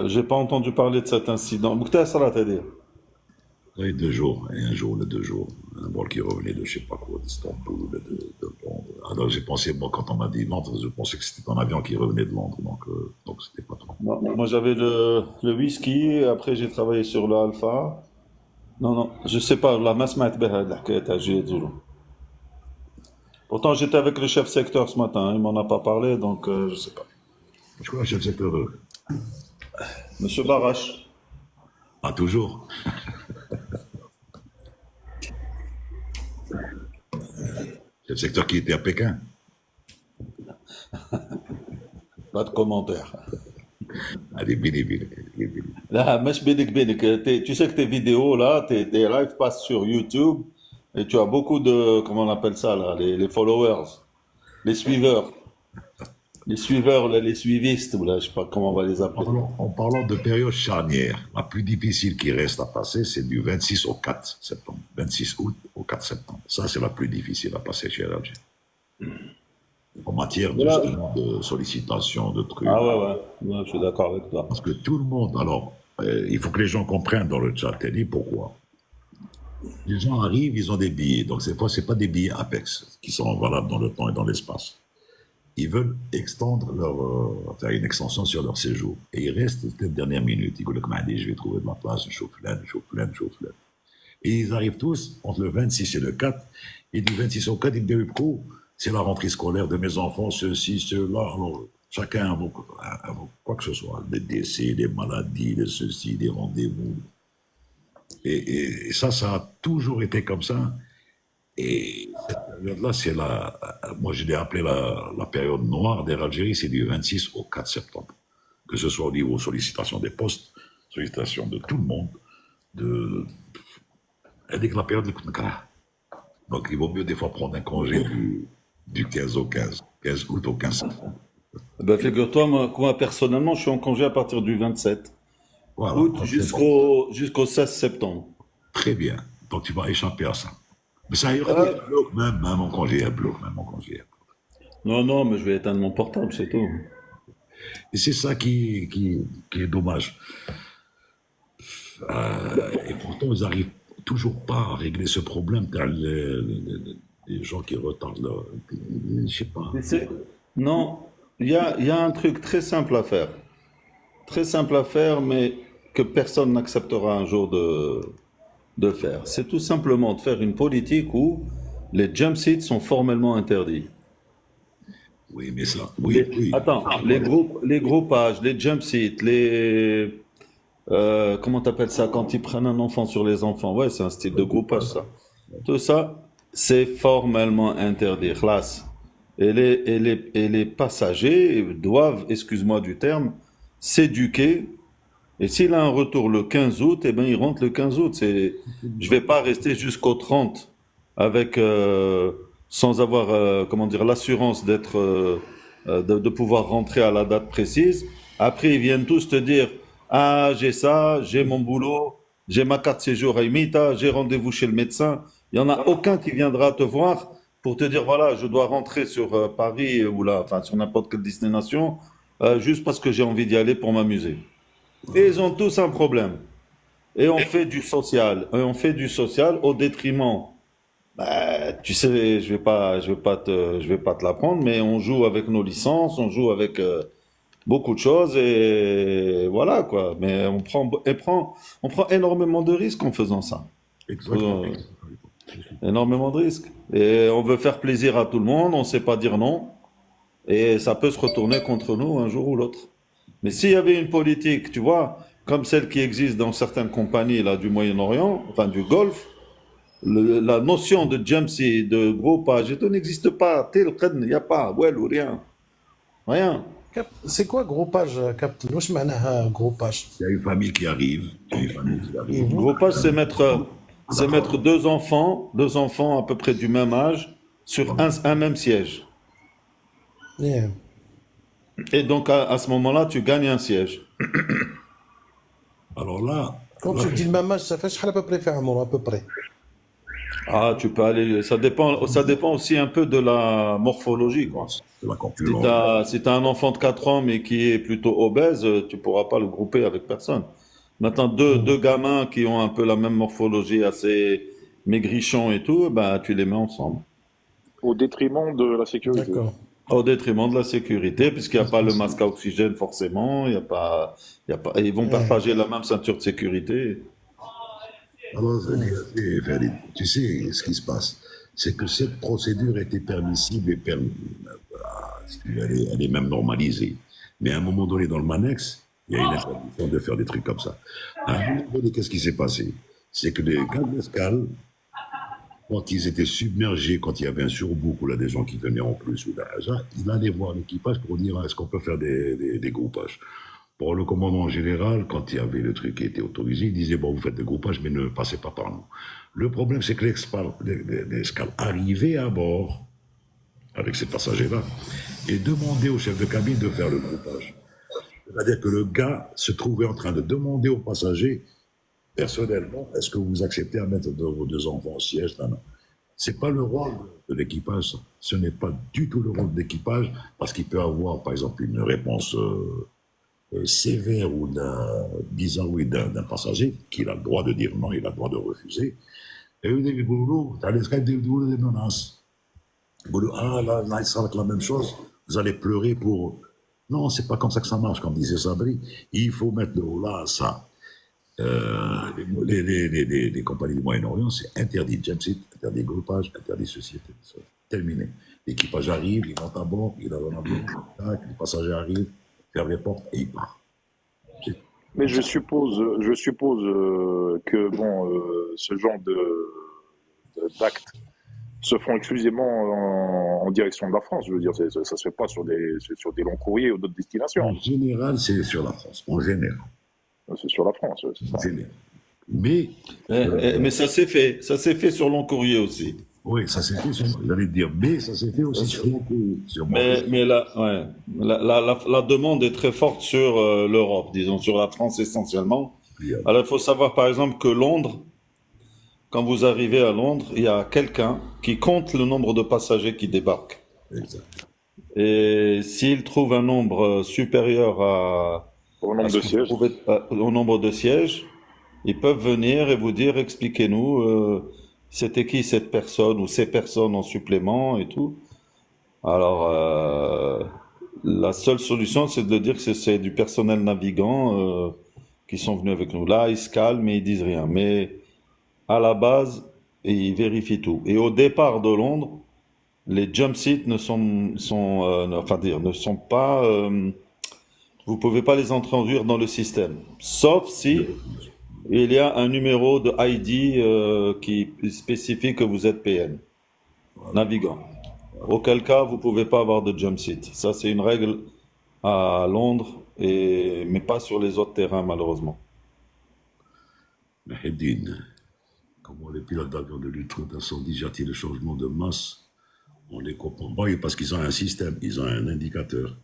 J'ai pas entendu parler de cet incident. Moukta Salat, t'as dit. Oui, 2 jours, et un jour, les 2 jours, un vol qui revenait de je sais pas quoi, d'Istanbul, de Londres. Alors j'ai pensé, moi, quand on m'a dit Londres, je pensais que c'était un avion qui revenait de Londres, donc c'était pas trop. Moi, j'avais le whisky, après j'ai travaillé sur l'Alpha. Non, je sais pas, la masmat beha l'hkayat j'ai dit. Pourtant, j'étais avec le chef secteur ce matin, hein, il m'en a pas parlé, donc je sais pas. Je crois que chef secteur, Monsieur Barache. ah, toujours. Chef secteur qui était à Pékin. Pas de commentaire. Allez, bili. Là, مش بينك tu sais que tes vidéos là, tes lives passent sur YouTube et tu as beaucoup de, comment on appelle ça là, les followers, les suiveurs, les suivistes, ou là, je sais pas comment on va les appeler. En parlant de période charnière, la plus difficile qui reste à passer, c'est du 26 au 4 septembre. 26 août au 4 septembre. Ça, c'est la plus difficile à passer chez LG. En matière justement de sollicitation, de trucs. Ah ouais, je suis d'accord avec toi. Parce que tout le monde, alors, il faut que les gens comprennent dans le chat, et dit pourquoi. Les gens arrivent, ils ont des billets. Donc, cette fois, ce pas des billets Apex qui sont valables dans le temps et dans l'espace. Ils veulent extendre faire une extension sur leur séjour. Et ils restent jusqu'à la dernière minute. Ils disent, je vais trouver de la place, je chauffe là. Et ils arrivent tous entre le 26 et le 4. Et du 26 au 4, ils disent, c'est la rentrée scolaire de mes enfants, ceux-ci, ceux-là. Alors, chacun invoque quoi que ce soit. Des décès, des maladies, des ceci, des rendez-vous. Et ça a toujours été comme ça. Et cette période-là, c'est moi je l'ai appelé la période noire d'Air Algérie, c'est du 26 au 4 septembre. Que ce soit au niveau sollicitation des postes, sollicitation de tout le monde, elle dit que la période est donc il vaut mieux des fois prendre un congé du 15 au 15 août au 15 septembre. Ben, figure-toi, moi, personnellement, je suis en congé à partir du 27 Voilà, août jusqu'au 16 septembre. Très bien, donc tu vas échapper à ça. Mais ça ira, il bloque même en congé, Non, mais je vais éteindre mon portable, c'est tout. Et c'est ça qui est dommage. Et pourtant, ils n'arrivent toujours pas à régler ce problème, car les gens qui retardent leur... Je sais pas. Non, il y a un truc très simple à faire. Très simple à faire, mais que personne n'acceptera un jour de faire. C'est tout simplement de faire une politique où les jump seats sont formellement interdits. Oui, mais ça... Oui. Attends, les groupages, les jump seats, comment t'appelles ça quand ils prennent un enfant sur les enfants? Ouais, c'est un style de groupage, ça. Tout ça, c'est formellement interdit. Khlas. Et les passagers doivent, excuse-moi du terme, s'éduquer. Et s'il a un retour le 15 août, eh ben il rentre le 15 août. Je vais pas rester jusqu'au 30 avec sans avoir comment dire l'assurance d'être de pouvoir rentrer à la date précise. Après ils viennent tous te dire ah j'ai ça, j'ai mon boulot, j'ai ma carte séjour à Imita, j'ai rendez-vous chez le médecin. Il y en a aucun qui viendra te voir pour te dire voilà je dois rentrer sur Paris ou là enfin sur n'importe quelle destination juste parce que j'ai envie d'y aller pour m'amuser. Et ils ont tous un problème. Et on fait du social. Et on fait du social au détriment. Tu sais, je vais pas te l'apprendre, mais on joue avec nos licences, on joue avec beaucoup de choses et voilà quoi. Mais on prend énormément de risques en faisant ça. Exactement. Énormément de risques. Et on veut faire plaisir à tout le monde, on sait pas dire non. Et ça peut se retourner contre nous un jour ou l'autre. Mais s'il y avait une politique, tu vois, comme celle qui existe dans certaines compagnies là, du Moyen-Orient, enfin du Golfe, la notion de jump seat, de groupage, et tout n'existe pas. Il n'y a pas, ouais, ou rien. Rien. C'est quoi groupage, Captain? Wesh معناها groupage? Il y a une famille qui arrive. Groupage, c'est mettre c'est mettre deux enfants à peu près du même âge sur un même siège. Yeah. Et donc à ce moment-là, tu gagnes un siège. Alors là, Quand tu dis le même âge, ça fait شحال à peu près faire amour, à peu près. Ah, tu peux aller. Ça dépend aussi un peu de la morphologie, quoi. c'est la Si concurrence. si t'as un enfant de 4 ans mais qui est plutôt obèse, tu pourras pas le grouper avec personne. Maintenant, deux gamins qui ont un peu la même morphologie, assez maigrichons et tout, bah, tu les mets ensemble. Au détriment de la sécurité. D'accord. Au détriment de la sécurité, puisqu'il n'y a pas le masque à oxygène forcément, il y a pas, ils vont partager la même ceinture de sécurité. Alors, Ferdinand, tu sais ce qui se passe, c'est que cette procédure était permissible et elle est même normalisée. Mais à un moment donné, dans le Manex, il y a une interdiction de faire des trucs comme ça. À un moment donné, qu'est-ce qui s'est passé? C'est que les gardes d'escale, quand ils étaient submergés, quand il y avait un surbook ou là des gens qui venaient en plus ou là, ils allaient voir l'équipage pour dire est-ce qu'on peut faire des groupages. Pour le commandant général, quand il y avait le truc qui était autorisé, il disait bon, vous faites des groupages, mais ne passez pas par nous. Le problème, c'est que l'escale arrivait à bord avec ces passagers-là et demandait au chef de cabine de faire le groupage. C'est-à-dire que le gars se trouvait en train de demander aux passagers personnellement, est-ce que vous acceptez à mettre vos deux enfants au siège? Non, non. C'est pas le rôle de l'équipage. Ce n'est pas du tout le rôle de l'équipage parce qu'il peut avoir, par exemple, une réponse sévère ou bizarroïde d'un passager qu'il a le droit de dire non, il a le droit de refuser. Et eux, ils disent, t'as les Skype des menaces. Ah, là, il sera la même chose. Vous allez pleurer pour. Non, c'est pas comme ça que ça marche, comme disait Sabri. Il faut mettre le haut là, ça. Les compagnies du Moyen-Orient, c'est interdit. Jamsit, interdit groupage, interdit ceci, interdit ça. Terminé. L'équipage arrive, il monte à bord, il a un avion, les passagers arrivent, ferment les portes et il part. Mais je suppose que bon, ce genre d'actes se font exclusivement en direction de la France. Je veux dire, ça se fait pas sur des longs courriers ou d'autres destinations. En général, c'est sur la France. En général. C'est sur la France, c'est ça. En général. Mais, Mais ça s'est fait sur long courrier aussi. oui, ça s'est fait sur. J'allais te dire, mais ça s'est fait aussi sur mon courrier. Mais la demande est très forte sur l'Europe, disons, sur la France essentiellement. Alors, il faut savoir, par exemple, que Londres, quand vous arrivez à Londres, il y a quelqu'un qui compte le nombre de passagers qui débarquent. Exact. Et s'il trouve un nombre supérieur Au nombre de sièges. au nombre de sièges, ils peuvent venir et vous dire, expliquez-nous, c'était qui cette personne ou ces personnes en supplément et tout. Alors, la seule solution, c'est de dire que c'est du personnel navigant qui sont venus avec nous. Là, ils se calment et ils disent rien. Mais à la base, ils vérifient tout. Et au départ de Londres, les jump seats ne sont pas. Vous pouvez pas les introduire dans le système, sauf si il y a un numéro de ID qui spécifie que vous êtes PN, navigant. Auquel cas, vous pouvez pas avoir de jump seat. Ça, c'est une règle à Londres, mais pas sur les autres terrains, malheureusement. Mahedine, comment les pilotes d'avion de lutte contre l'incendie gèrent-ils le changement de masse? On les comprend pas parce qu'ils ont un système, ils ont un indicateur.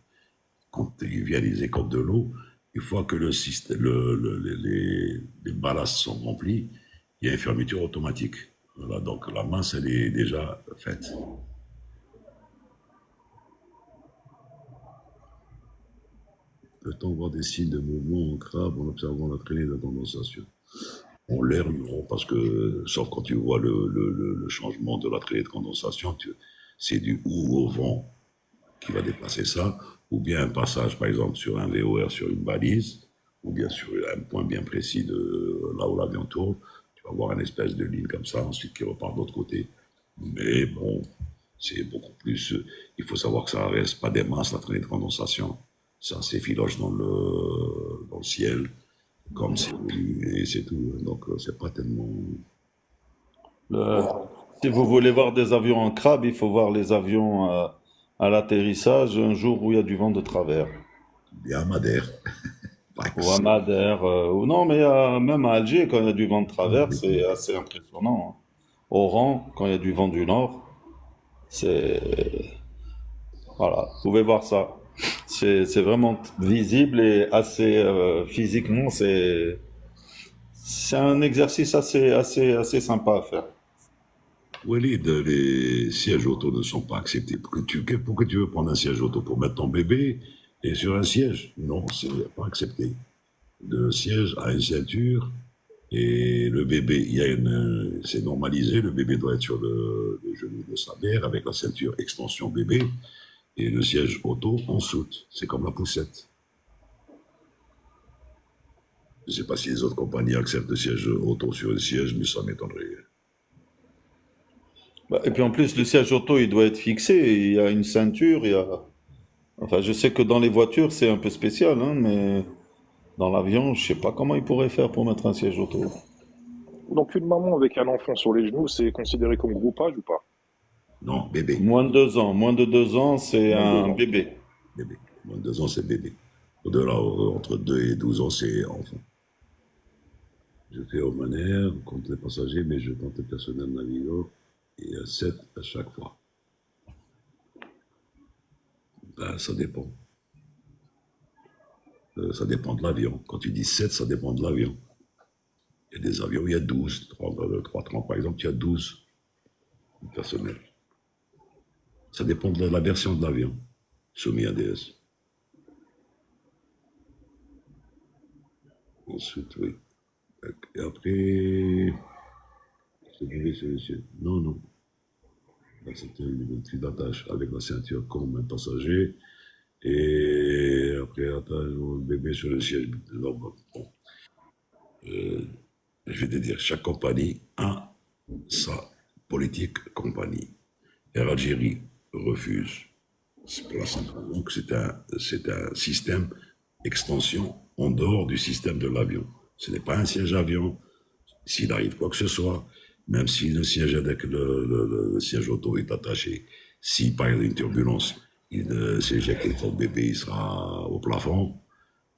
Quand ils viennent, ils écopent de l'eau. Une fois que le système, les ballasts sont remplis, il y a une fermeture automatique. Voilà, donc la masse, elle est déjà faite. Peut-on voir des signes de mouvement en crabe en observant la traînée de condensation? On l'air, non, parce que, sauf quand tu vois le changement de la traînée de condensation, c'est du ou au vent qui va déplacer ça, ou bien un passage, par exemple, sur un VOR, sur une balise, ou bien sur un point bien précis de là où l'avion tourne, tu vas avoir une espèce de ligne comme ça, ensuite qui repart de l'autre côté. Mais bon, c'est beaucoup plus. Il faut savoir que ça reste pas des masses, la traînée de condensation. Ça s'effiloche dans le ciel, comme c'est et c'est tout. Donc, c'est pas tellement. Si vous voulez voir des avions en crabe, il faut voir les avions à l'atterrissage un jour où il y a du vent de travers. Bien Madère. ou à Madère, ou non, mais même à Alger, quand il y a du vent de travers, c'est assez impressionnant, hein. Oran, quand il y a du vent du nord, c'est... Voilà, vous pouvez voir ça. C'est vraiment visible et assez physiquement, c'est un exercice assez sympa à faire. Walid, les sièges auto ne sont pas acceptés. Pourquoi tu veux prendre un siège auto pour mettre ton bébé et sur un siège? Non, c'est pas accepté. Le siège a une ceinture et le bébé, c'est normalisé, le bébé doit être sur le genou de sa mère avec la ceinture extension bébé et le siège auto en soute. C'est comme la poussette. Je ne sais pas si les autres compagnies acceptent le siège auto sur le siège, mais ça m'étonnerait. Bah, et puis en plus, le siège auto, il doit être fixé. Il y a une ceinture, il y a... Enfin, je sais que dans les voitures, c'est un peu spécial, hein, mais dans l'avion, je sais pas comment ils pourraient faire pour mettre un siège auto. Donc une maman avec un enfant sur les genoux, c'est considéré comme groupage ou pas? Non, bébé. Moins de 2 ans. Moins de 2 ans, c'est Moins de deux un ans. bébé. Bébé. Moins de 2 ans, c'est bébé. Au-delà, entre 2 et 12 ans, c'est enfant. Je fais au manère, compte les passagers, mais je compte les personnels navigants, et à 7 à chaque fois. Ben, ça dépend. Ça dépend de l'avion. Quand tu dis 7, ça dépend de l'avion. Il y a des avions où il y a 12. 330 par exemple, il y a 12 personnels. Ça dépend de la version de l'avion, soumis à DS. Ensuite, oui. Et après, non, non. Là, c'était une petite attache avec la ceinture comme un passager. Et après, attache le bébé sur le siège. Non, bon. Euh, je vais te dire, chaque compagnie a sa politique compagnie. Air Algérie refuse. C'est pour la centrale. Donc, c'est un système extension en dehors du système de l'avion. Ce n'est pas un siège avion. S'il arrive quoi que ce soit, même si le siège avec le siège auto est attaché, si par exemple une turbulence, il s'éjecte et ton bébé il sera au plafond,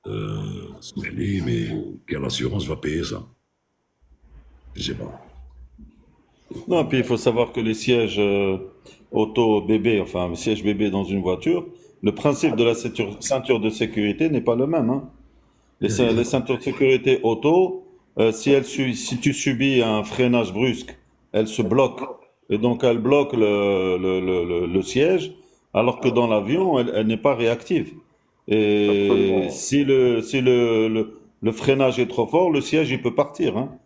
mais quelle assurance va payer ça? Je sais pas. Non, puis il faut savoir que les sièges auto bébé, enfin, le siège bébé dans une voiture, le principe de la ceinture de sécurité n'est pas le même, hein. Les ceintures de sécurité auto, si tu subis un freinage brusque, elles se bloquent. Et donc, elles bloquent le siège, alors que dans l'avion, elle n'est pas réactive. Et Absolument. si le freinage est trop fort, le siège, il peut partir, hein.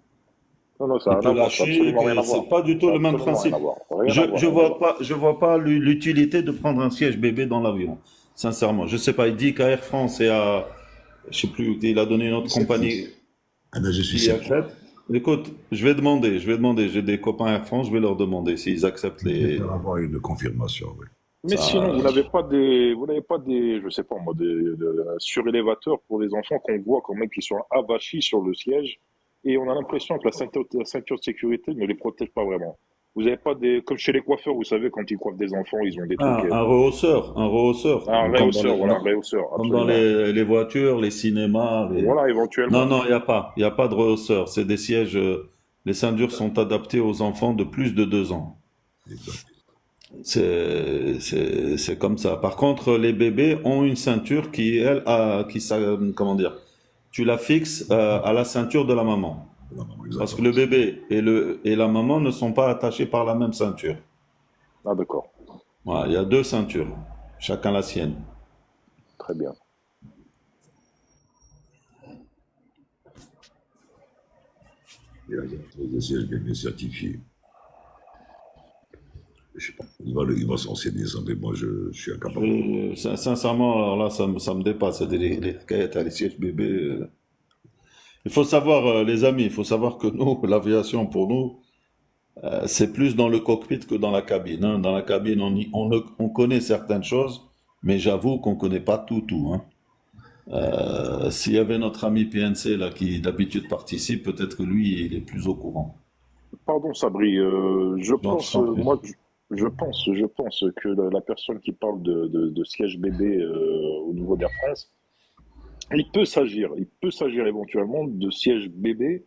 Non, non, ça Il n'a rien peut à voir. Ça n'a lâcher, absolument rien à voir. c'est pas du Ça tout n'a le même absolument rien principe. à voir. Rien Je, à voir, je rien à vois voir. pas, je vois pas l'utilité de prendre un siège bébé dans l'avion. Sincèrement, je sais pas. Il dit qu'à Air France et à, je sais plus, il a donné une autre compagnie Ah ben, je suis qui sceptique. accepte. Écoute, je vais demander. J'ai des copains Air France, je vais leur demander s'ils acceptent Je les. préfère avoir une confirmation, oui. Mais sinon, Ça, vous n'avez pas des, je sais pas moi, des surélévateurs pour les enfants qu'on voit quand même qui sont avachis sur le siège et on a l'impression que la ceinture de sécurité ne les protège pas vraiment. Vous n'avez pas des, comme chez les coiffeurs, vous savez, quand ils coiffent des enfants, ils ont des trucs, un rehausseur, un comme dans réhausseur, voilà, un réhausseur, comme dans absolument. les voitures, les cinémas. Voilà, Non, éventuellement. non, il y a pas de rehausseur. C'est des sièges. Les ceintures sont adaptées aux enfants de plus de 2 ans. Exact. C'est comme ça. Par contre, les bébés ont une ceinture qui, elle, comment dire, tu la fixes à la ceinture de la maman. Non, non, Parce que exactement. le bébé et la maman ne sont pas attachés par la même ceinture. Ah, d'accord. Voilà, il y a 2 ceintures, chacun la sienne. Très bien. Et là, il y a des sièges bien certifiés. Je sais pas. Il va s'enseigner ça, mais moi, je suis incapable. Sincèrement, alors là, ça me dépasse. Les sièges bébés. Il faut savoir, les amis, il faut savoir que nous, l'aviation pour nous, c'est plus dans le cockpit que dans la cabine, hein. Dans la cabine, on connaît certaines choses, mais j'avoue qu'on connaît pas tout, hein. S'il y avait notre ami PNC là qui d'habitude participe, peut-être que lui, il est plus au courant. Pardon, Sabri, Donc, je t'en prie. je pense que la personne qui parle de siège bébé au niveau d'Air France, il peut s'agir éventuellement de sièges bébés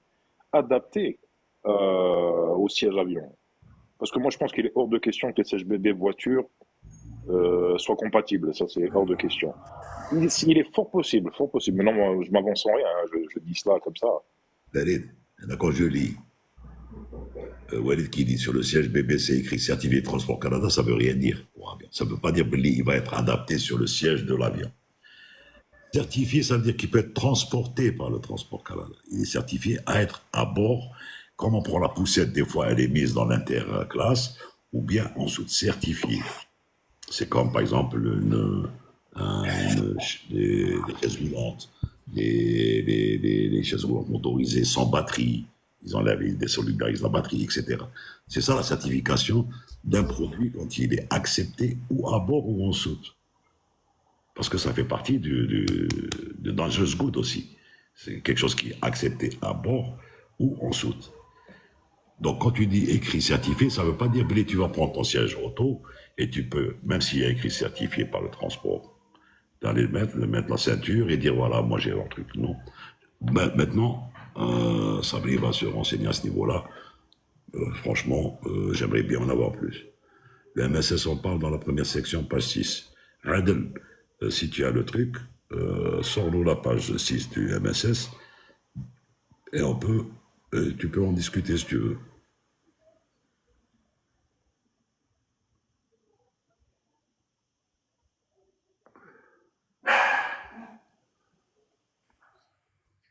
adaptés au siège avion. Parce que moi, je pense qu'il est hors de question que les sièges bébés voiture soient compatibles. Ça, c'est hors de question. Il est fort possible. Mais non, moi, je m'avance en rien. Hein. Je dis cela comme ça. David, quand je lis Walid qui dit sur le siège BBC écrit certifié Transport Canada, ça veut rien dire pour avion. Ça ne veut pas dire qu'il va être adapté sur le siège de l'avion. Certifié, ça veut dire qu'il peut être transporté par le Transport Canada. Il est certifié à être à bord. Quand on prend la poussette, des fois, elle est mise dans l'interclasse, ou bien en sous certifié. C'est comme, par exemple, les chaises roulantes, les chaises roulantes motorisées sans batterie. Ils enlèvent, ils désolidarisent la batterie, etc. C'est ça la certification d'un produit quand il est accepté ou à bord ou en soute. Parce que ça fait partie de dangerous good aussi. C'est quelque chose qui est accepté à bord ou en soute. Donc quand tu dis écrit certifié, ça ne veut pas dire que tu vas prendre ton siège auto et tu peux, même s'il y a écrit certifié par le transport, d'aller le mettre la ceinture et dire voilà, moi j'ai un truc. Non. Maintenant, Sabri va se renseigner à ce niveau-là. Franchement, j'aimerais bien en avoir plus. Le MSS, on parle dans la première section, page 6. Adel, si tu as le truc, sors-nous la page 6 du MSS et tu peux en discuter si tu veux.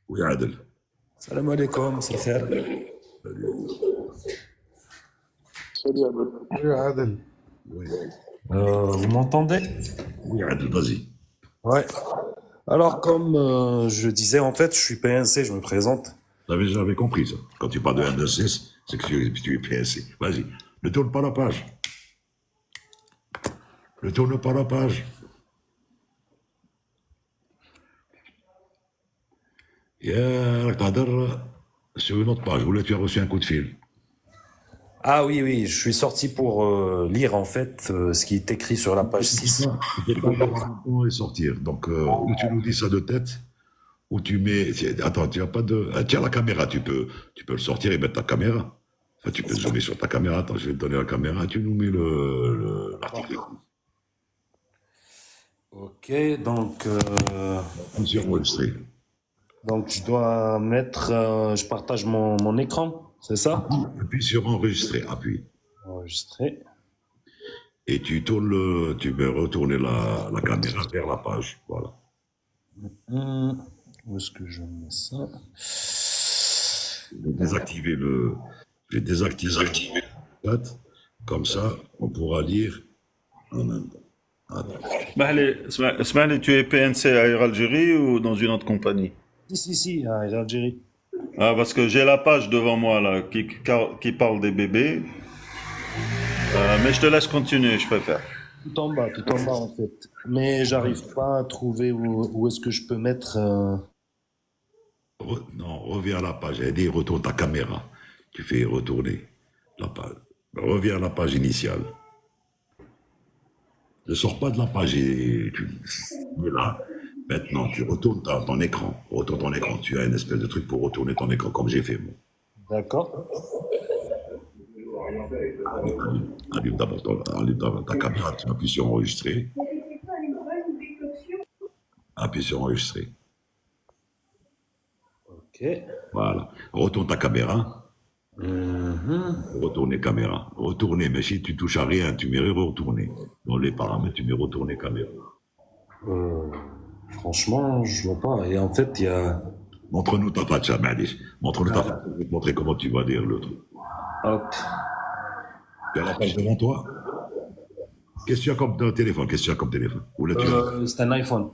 Oui, Adel. Salam alaikum, c'est Khair. Salut, Abel. Salut, Adel. Oui, Vous m'entendez? oui Adel, vas-y. Ouais. Alors, comme je disais, en fait, je suis PNC, je me présente. J'avais compris ça. Quand tu parles de MSS, c'est que tu es PSC. Vas-y. Ne tourne pas la page. Ne tourne pas la page. Sur une autre page, où là tu as reçu un coup de fil. Ah oui, oui, je suis sorti pour lire, en fait, ce qui est écrit sur la page 6. Tu peux pas avoir un temps et sortir. Donc, ou tu nous dis ça de tête, ou tu mets. Attends, tu n'as pas de. Tiens, la caméra, tu peux le sortir et mettre ta caméra. Enfin, tu peux zoomer sur ta caméra. Attends, je vais te donner la caméra. Tu nous mets l'article. Ok, donc, Sur enregistré. donc je dois mettre, je partage mon écran, c'est ça? Appuie sur enregistrer. Appuie. Enregistré. Et tu peux retourner la caméra vers la page. Voilà. Où est-ce que je mets ça? J'ai désactivé le chat. Comme ça, on pourra lire en même temps. Attends. Smiley, tu es PNC à Air Algérie ou dans une autre compagnie? Si, à Algérie. Ah, parce que j'ai la page devant moi là qui parle des bébés. Mais je te laisse continuer, je préfère. Tout en bas, en fait. Mais j'arrive pas à trouver où est-ce que je peux mettre. Non, reviens à la page. Elle dit retourne ta caméra. Tu fais retourner la page. Reviens à la page initiale. Ne sors pas de la page et tu es là. Maintenant, tu retournes ton écran. Retourne ton écran. Tu as une espèce de truc pour retourner ton écran, comme j'ai fait moi. D'accord. Allume d'abord ta caméra. Tu appuies sur enregistrer. Appuie sur enregistrer. Ok. Voilà. Retourne ta caméra. Retourner caméra. Retourner, mais si tu touches à rien, tu mets retourner. Dans les paramètres, tu mets retourner caméra. Franchement, je vois pas. Et en fait, il y a. Montre-nous ta page, Malish. Montre-nous ta page. Je vais te montrer comment tu vas lire le truc. Hop. Tu as la page devant toi. Qu'est-ce que tu as comme téléphone? Qu'est-ce que tu as comme téléphone? Ou là, C'est un iPhone.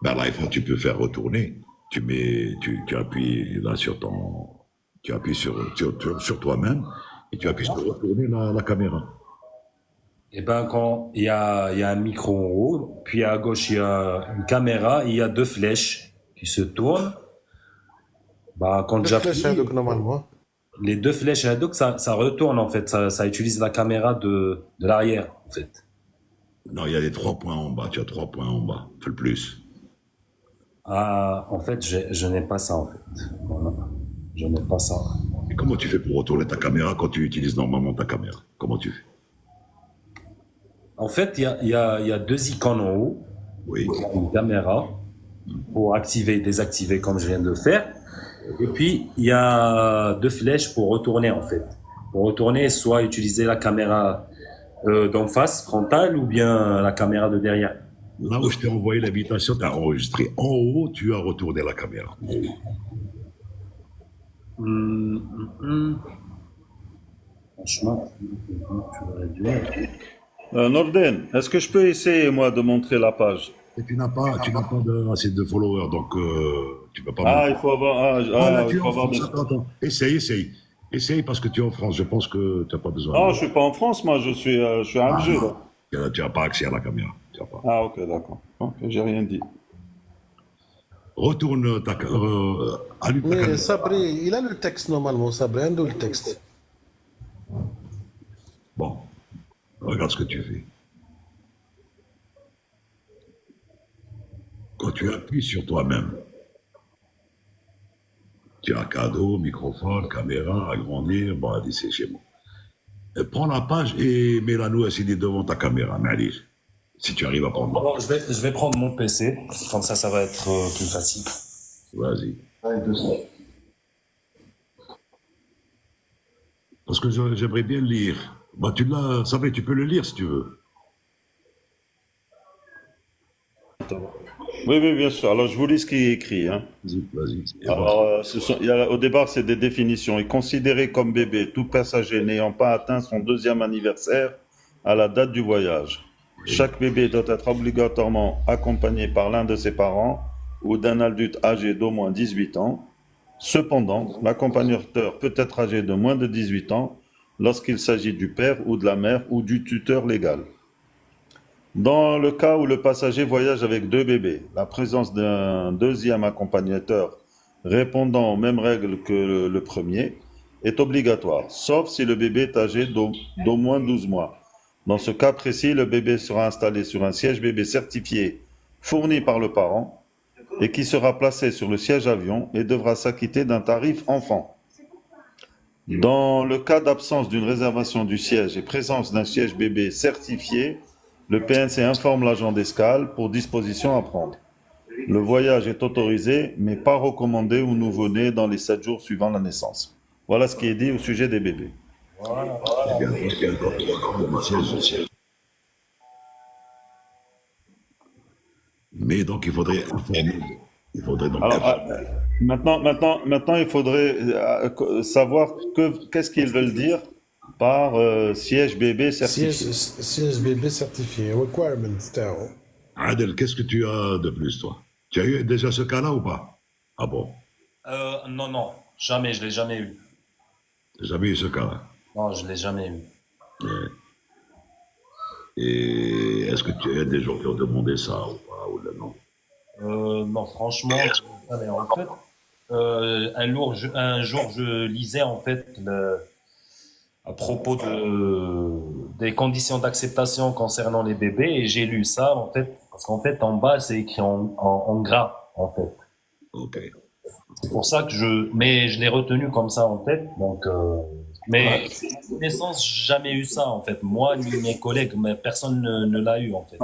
Ben, l'iPhone, tu peux faire retourner. Tu appuies là sur ton. Tu appuies sur toi-même et tu appuies sur retourner la caméra. Et ben, quand il y a un micro en haut, puis à gauche, il y a une caméra, et il y a deux flèches qui se tournent. Bah, quand j'appuie, Normalement. les deux flèches à dos, ça retourne, en fait. Ça utilise la caméra de l'arrière, en fait. Non, il y a les 3 points en bas. Tu as 3 points en bas. Fais le plus. Ah, en fait, je n'ai pas ça, en fait. Voilà. Je n'ai pas ça. Et comment tu fais pour retourner ta caméra quand tu utilises normalement ta caméra? Comment tu fais? En fait, il y a deux icônes en haut. Oui. Une caméra pour activer et désactiver comme je viens de le faire. Et puis, il y a deux flèches pour retourner, en fait. Pour retourner, soit utiliser la caméra d'en face, frontale, ou bien la caméra de derrière. Là où je t'ai envoyé l'invitation, tu as enregistré. En haut, tu as retourné la caméra. Franchement, tu vas réduire. Norden, est-ce que je peux essayer, moi, de montrer la page? Et tu n'as pas assez de followers, donc tu peux pas. Ah, il faut avoir. Là, Il tu es faut en avoir France. Attends. Essaye. Essaye parce que tu es en France. Je pense que tu n'as pas besoin. Non, je suis pas en France, moi, je suis à Alger. Là. Tu n'as pas accès à la caméra. Tu as pas. Ah, ok, d'accord. Ok, j'ai rien dit. Retourne ta allume ta Mais caméra. Sabri, il a le texte normalement, Sabri, عنده le texte. Bon, regarde ce que tu fais. Quand tu appuies sur toi-même, tu as cadeau, microphone, caméra, agrandir, bon, allez, c'est chez moi. Et prends la page et mets-la nous assis devant ta caméra, mais allez, si tu arrives à prendre. Bon, je vais prendre mon PC, comme ça va être plus facile. Vas-y. Allez, 2 secondes. Parce que j'aimerais bien le lire. Bah, ça va, tu peux le lire si tu veux. Oui, bien sûr. Alors, je vous lis ce qui est écrit. Hein. Vas-y. Alors, au départ, c'est des définitions. Et considéré comme bébé, tout passager n'ayant pas atteint son 2e anniversaire à la date du voyage. Chaque bébé doit être obligatoirement accompagné par l'un de ses parents ou d'un adulte âgé d'au moins 18 ans. Cependant, l'accompagnateur peut être âgé de moins de 18 ans lorsqu'il s'agit du père ou de la mère ou du tuteur légal. Dans le cas où le passager voyage avec 2 bébés, la présence d'un 2e accompagnateur répondant aux mêmes règles que le premier est obligatoire, sauf si le bébé est âgé d'au moins 12 mois. Dans ce cas précis, le bébé sera installé sur un siège bébé certifié fourni par le parent et qui sera placé sur le siège avion et devra s'acquitter d'un tarif enfant. Dans le cas d'absence d'une réservation du siège et présence d'un siège bébé certifié, le PNC informe l'agent d'escale pour disposition à prendre. Le voyage est autorisé, mais pas recommandé aux nouveau-nés dans les 7 jours suivant la naissance. Voilà ce qui est dit au sujet des bébés. Voilà. Mais donc, il faudrait informer. Il faudrait donc. Alors, maintenant, il faudrait savoir qu'est-ce qu'ils veulent dire par siège bébé certifié. Siège bébé certifié, requirements, تاعو. Adel, qu'est-ce que tu as de plus, toi? Tu as eu déjà ce cas-là ou pas? Ah bon? Non, jamais, je l'ai jamais eu. Tu n'as jamais eu ce cas-là? Non, je l'ai jamais eu. Et est-ce que tu as des gens qui ont demandé ça ou pas, ou là, non? Non, franchement, en fait, un jour, je lisais en fait à propos des conditions d'acceptation concernant les bébés et j'ai lu ça en fait parce qu'en fait en bas c'est écrit en gras en fait. Ok. C'est pour ça que mais je l'ai retenu comme ça en tête donc. Mais connaissance, jamais eu ça en fait. Moi ni mes collègues, mais personne ne l'a eu en fait.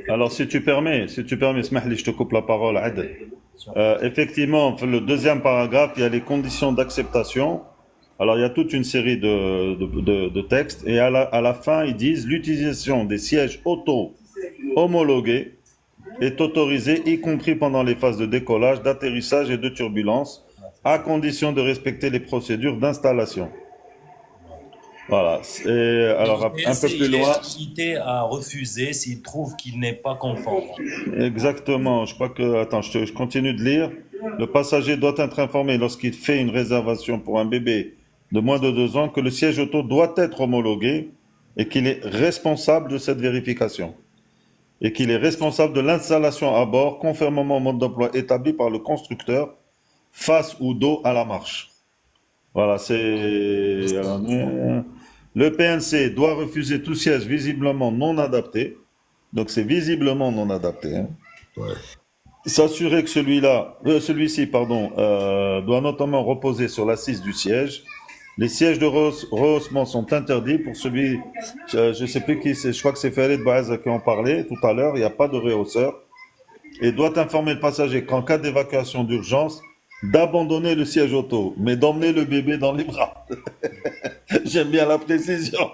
Alors si tu permets, Smahli, je te coupe la parole, Adel. Effectivement, le 2e paragraphe, il y a les conditions d'acceptation. Alors il y a toute une série de textes et à la fin ils disent l'utilisation des sièges auto homologués est autorisée, y compris pendant les phases de décollage, d'atterrissage et de turbulence, à condition de respecter les procédures d'installation. Voilà. Et alors un peu plus loin. Il à refuser s'il trouve qu'il n'est pas conforme. Exactement. Je crois que je continue de lire. Le passager doit être informé lorsqu'il fait une réservation pour un bébé de moins de 2 ans que le siège auto doit être homologué et qu'il est responsable de cette vérification et qu'il est responsable de l'installation à bord conformément au mode d'emploi établi par le constructeur face ou dos à la marche. Voilà, le PNC doit refuser tout siège visiblement non adapté. Donc c'est visiblement non adapté. Hein. Ouais. s'assurer que celui-ci, pardon, doit notamment reposer sur l'assise du siège. Les sièges de rehaussement sont interdits pour celui, je ne sais plus qui c'est, je crois que c'est Farid Bouaz qui en parlait tout à l'heure, il n'y a pas de rehausseur. Et doit informer le passager qu'en cas d'évacuation d'urgence, d'abandonner le siège auto, mais d'emmener le bébé dans les bras. J'aime bien la précision.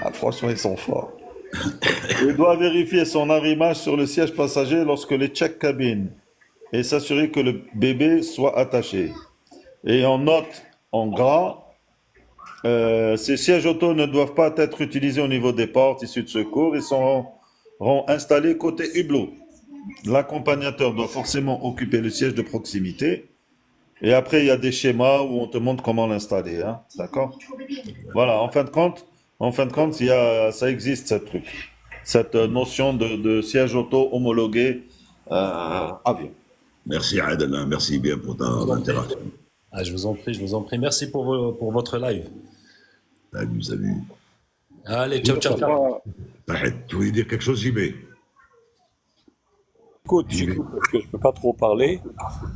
Ah, franchement, ils sont forts. Il doit vérifier son arrimage sur le siège passager lorsque les check cabines et s'assurer que le bébé soit attaché. Et en note en gras, ces sièges auto ne doivent pas être utilisés au niveau des portes issues de secours. Ils seront installés côté hublot. L'accompagnateur doit forcément occuper le siège de proximité. Et après, il y a des schémas où on te montre comment l'installer. Hein, d'accord? Voilà, en fin de compte, ça existe, cette notion de siège auto homologué avion. Merci Adel, hein, merci bien pour ta interaction. Ah, je vous en prie. Merci pour votre live. Salut. Allez, ciao, ciao. Tu voulais dire quelque chose, JB? J'écoute parce que je ne peux pas trop parler.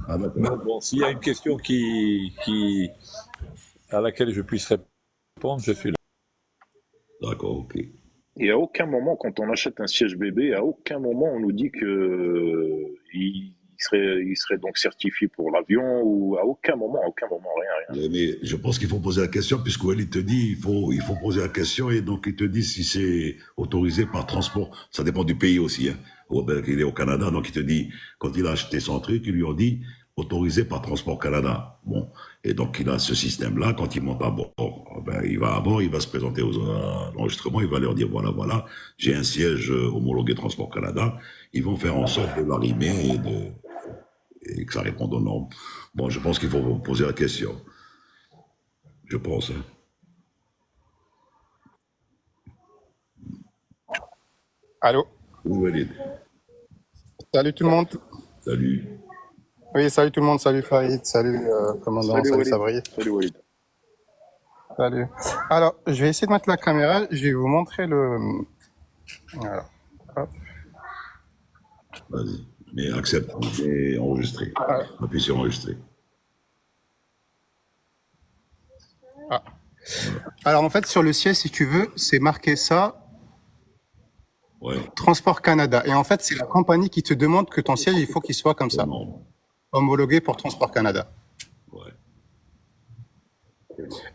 Ah, d'accord. Bon, s'il y a une question à laquelle je puisse répondre, je suis là. D'accord, ok. Et à aucun moment, quand on achète un siège bébé, à aucun moment on nous dit que il serait donc certifié pour l'avion, ou à aucun moment, rien. Mais je pense qu'il faut poser la question, puisque Walid te dit il faut poser la question, et donc il te dit si c'est autorisé par transport. Ça dépend du pays aussi. Hein. Il est au Canada, donc il te dit, quand il a acheté son truc, ils lui ont dit autorisé par Transport Canada. Bon, et donc il a ce système-là. Quand il monte à bord, il va à bord, il va se présenter à l'enregistrement, il va leur dire voilà, j'ai un siège homologué Transport Canada. Ils vont faire en sorte de l'arrimer et que ça réponde aux normes. Bon, je pense qu'il faut vous poser la question. Je pense. Hein. Allô? Oui, Walid. Salut tout le monde. Salut. Oui, salut tout le monde. Salut Farid. Salut commandant. Salut Sabri. Salut Walid. Salut. Alors, je vais essayer de mettre la caméra. Je vais vous montrer le... Voilà. Hop. Vas-y. Mais accepte et enregistrer. Appuie sur enregistrer. Ah. Alors en fait, sur le siège, si tu veux, c'est marqué ça. Ouais. Transport Canada. Et en fait, c'est la compagnie qui te demande que ton siège, il faut qu'il soit comme ça. Homologué pour Transport Canada. Ouais.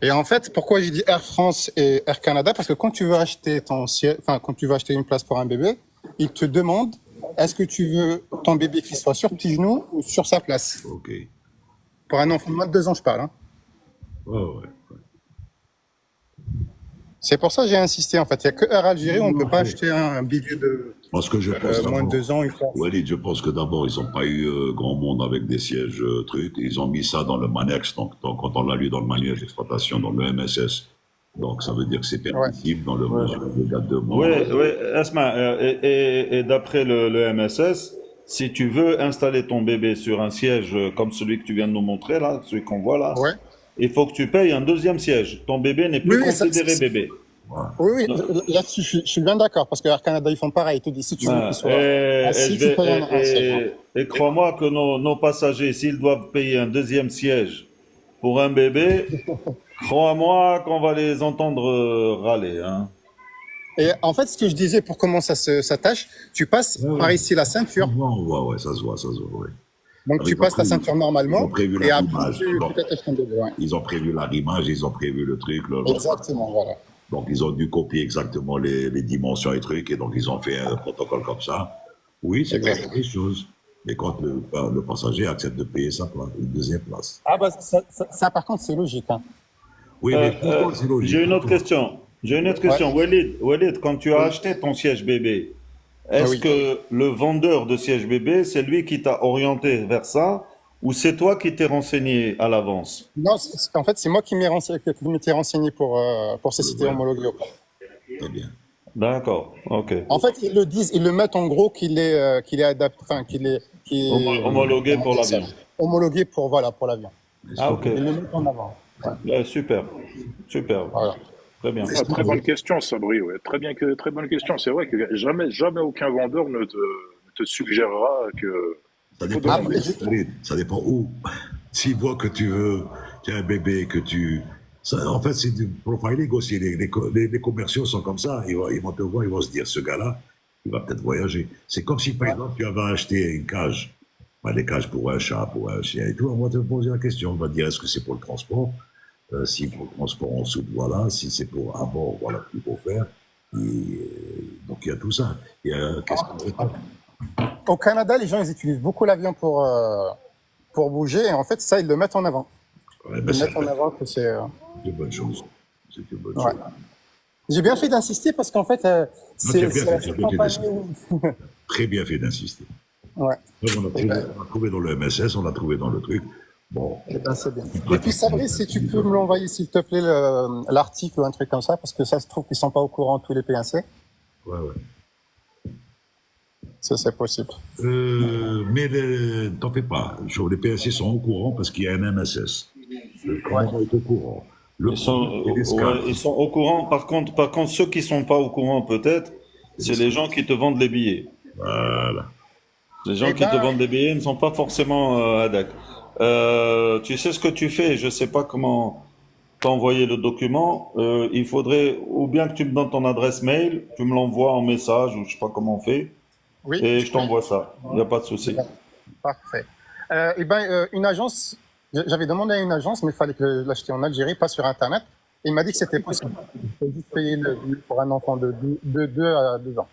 Et en fait, pourquoi j'ai dit Air France et Air Canada? Parce que quand tu veux acheter quand tu veux acheter une place pour un bébé, ils te demandent est-ce que tu veux ton bébé qui soit sur tes genoux ou sur sa place? Ok. Pour un enfant de moins de 2 ans, je parle. Hein. Ouais. C'est pour ça que j'ai insisté, en fait. Il n'y a que Air Algérie où on ne peut pas acheter un bébé de Parce que je pense moins de 2 ans. Walid, je pense que d'abord, ils n'ont pas eu grand monde avec des sièges trucs. Ils ont mis ça dans le MANEX, donc quand on l'a lu dans le manuel d'exploitation, dans le MSS. Donc ça veut dire que c'est permissible dans le mesure de date de mois. Oui, Asma, et d'après le MSS, si tu veux installer ton bébé sur un siège comme celui que tu viens de nous montrer, là, celui qu'on voit là, il faut que tu payes un deuxième siège. Ton bébé n'est plus considéré bébé. Oui, là-dessus, je suis bien d'accord, parce que Air Canada, ils font pareil. Ils te disent, si tu veux qu'il soit assis, tu payes un siège. Et crois-moi que nos passagers, s'ils doivent payer un deuxième siège pour un bébé, crois-moi qu'on va les entendre râler. Hein. Et en fait, ce que je disais, pour comment ça s'attache, tu passes par ici la ceinture. Ouais, ça se voit, ouais. Donc tu passes ta ceinture normalement, et après tu t'attaches ton bébé. Ils ont prévu l'arrimage, ils ont prévu le truc. Exactement, voilà. Donc ils ont dû copier exactement les dimensions et trucs, et donc ils ont fait un protocole comme ça. Oui, c'est quelque chose. Mais quand le passager accepte de payer sa place, une deuxième place. Ah bah ça par contre c'est logique. Hein. Oui, mais c'est logique. J'ai une autre question. Walid, quand tu as acheté ton siège bébé, est-ce que le vendeur de siège bébé, c'est lui qui t'a orienté vers ça, ou c'est toi qui t'es renseigné à l'avance? Non, en fait, c'est moi qui m'étais renseigné pour ces cités homologuées. Très bien. D'accord, ok. En fait, ils le disent, ils le mettent en gros qu'il est adapté, enfin homologué pour l'avion. Homologué pour l'avion. Ah ok. Ils le mettent en avant. Ouais. Super. Voilà. Très bien. Très bonne question, Sabri. Ouais. Très bonne question. C'est vrai que jamais aucun vendeur ne te te suggérera que Ça il faut dépend, demander. ça dépend où. S'ils voient que tu as un bébé, que tu. En fait, c'est du profiling aussi. Les commerciaux sont comme ça. Ils vont te voir, ils vont se dire, ce gars-là, il va peut-être voyager. C'est comme si, par exemple, tu avais acheté une cage. Des cages pour un chat, pour un chien et tout. On va te poser la question. On va te dire, est-ce que c'est pour le transport? Si pour le transport en dessous, voilà. Si c'est pour à bord, voilà ce qu'il faut faire. Donc, il y a tout ça. Qu'est-ce qu'on peut faire? Au Canada, les gens, ils utilisent beaucoup l'avion pour bouger. Et en fait, ça, ils le mettent en avant. Ouais, Ils mettent en avant que c'est... une bonne chose. C'est une bonne Ouais. chose. J'ai bien fait d'insister parce qu'en fait, tu as c'est bien la fait, seule tu as bien fait compagnie Très bien fait d'insister. Ouais. Donc, on l'a trouvé dans le MSS, on l'a trouvé dans le truc. Bon. Eh ben, c'est bien. Et puis, Fabrice, si tu peux me l'envoyer, s'il te plaît, l'article ou un truc comme ça, parce que ça se trouve qu'ils sont pas au courant, tous les PNC. Ouais, ouais. Ça, c'est possible. Mais t'en fais pas. Les PSC sont au courant parce qu'il y a un MSS. Le commandant est au courant. Ils sont au courant. Par contre, ceux qui sont pas au courant, peut-être, c'est les gens qui te vendent les billets. Voilà. Les gens qui te vendent des billets ne sont pas forcément ADAC. Tu sais ce que tu fais, je sais pas comment t'envoyer le document. Il faudrait ou bien que tu me donnes ton adresse mail, tu me l'envoies en message ou je sais pas comment on fait, Oui. et je t'envoie ça. Il n'y a pas de souci. Parfait. Une agence, j'avais demandé à une agence, mais il fallait que je l'achète en Algérie, pas sur Internet. Il m'a dit que c'était possible. Il faut juste payer le billet pour un enfant de 2 à 2 ans.